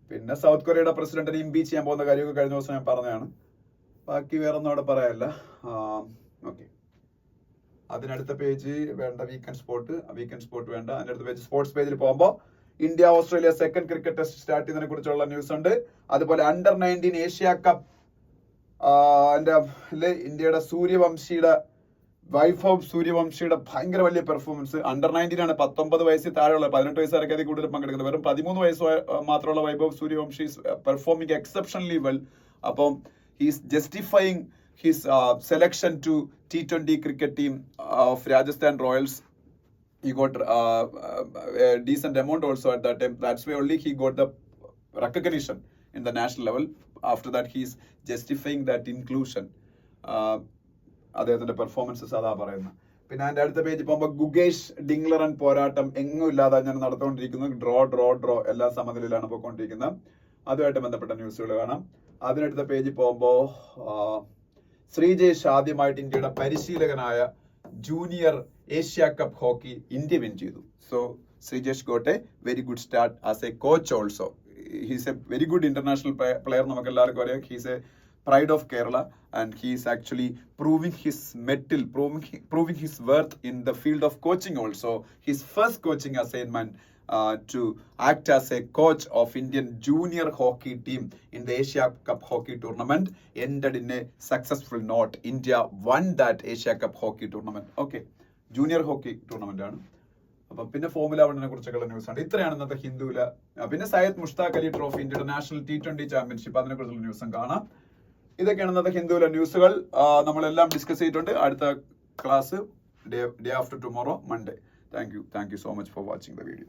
പിന്നെ south കൊറിയയുടെ പ്രസിഡന്റിനെ ഇംപീച്ച് ചെയ്യാൻ പോകുന്ന കാര്യമൊക്കെ കഴിഞ്ഞ ദിവസം ഞാൻ പറഞ്ഞതാണ്. ബാക്കി വേറെ ഒന്നും അവിടെ പറയാനില്ല. ഓക്കെ, അതിനടുത്ത പേജ് വേണ്ട, വീക്കെൻഡ് സ്പോട്ട് വേണ്ട. അതിനടുത്ത പേജ് സ്പോർട്സ് പേജിൽ പോകുമ്പോൾ India Australia second cricket test start ചെയ്യുന്നതിനെ കുറിച്ചുള്ള ന്യൂസ് ഉണ്ട്. അതുപോലെ Under-19 ഏഷ്യ കപ്പ് ഇന്ത്യയുടെ സൂര്യവംശിയുടെ വൈഭവ് സൂര്യവംശിയുടെ ഭയങ്കര വലിയ പെർഫോമൻസ്. അണ്ടർ 19 ആണ്, 19 വയസ്സിൽ താഴെയുള്ള, 18 വയസ്സുകാരൊക്കെ അതിൽ കൂടുതൽ പങ്കെടുക്കുന്നത്. വെറും 13 വയസ്സ് മാത്രമുള്ള Vaibhav Suryavanshi performing exceptionally well. അപ്പം he's justifying his selection to T20 cricket team of Rajasthan Royals. He got a decent amount also at that time. That's why only he got the recognition in the national level. After that, he's justifying that inclusion. അദ്ദേഹത്തിന്റെ performances അതാ പറയുന്നത്. പിന്നെ അതിന്റെ അടുത്ത page പോകുമ്പോൾ ഗുഗേഷ് ഡിംഗ്ലറൻ പോരാട്ടം എങ്ങും ഇല്ലാതെ ഞാൻ നടത്തുകൊണ്ടിരിക്കുന്നു. ഡ്രോ എല്ലാ സമനിലയിലാണ് പോയിക്കൊണ്ടിരിക്കുന്നത്. അതുമായിട്ട് ബന്ധപ്പെട്ട ന്യൂസുകൾ കാണാം. അതിനടുത്ത പേജിൽ പോകുമ്പോൾ ശ്രീജേഷ് ആദ്യമായിട്ട് ഇന്ത്യയുടെ പരിശീലകനായ junior Asia cup hockey India win ചെയ്തു. So Sreejesh got a very good start as a coach also. He's a very good international player. നമുക്ക് എല്ലാവർക്കും അറിയാം. He's a pride of Kerala, and he is actually proving his mettle, proving his worth in the field of coaching also. His first coaching assignment to act as a coach of Indian junior hockey team in the Asia Cup hockey tournament ended in a successful note. India won that Asia Cup hockey tournament. Okay, junior hockey tournament ആണ്. അപ്പൊ പിന്നെ formula 1 കുറിച്ചൊക്കെയുള്ള news ആണ്. ഇത്രയാണ് ഇന്നത്തെ ഹിന്ദുവില. പിന്നെ Syed Mushtaq Ali trophy, ഇന്ത്യയുടെ national T20 championship, അതിനെ കുറിച്ചുള്ള ന്യൂസും കാണാം. ഇതൊക്കെയാണ് ഇന്നത്തെ ഹിന്ദുവിലെ ന്യൂസുകൾ. നമ്മളെല്ലാം ഡിസ്കസ് ചെയ്തിട്ടുണ്ട്. അടുത്ത class day after tomorrow, Monday. Thank you so much for watching the video.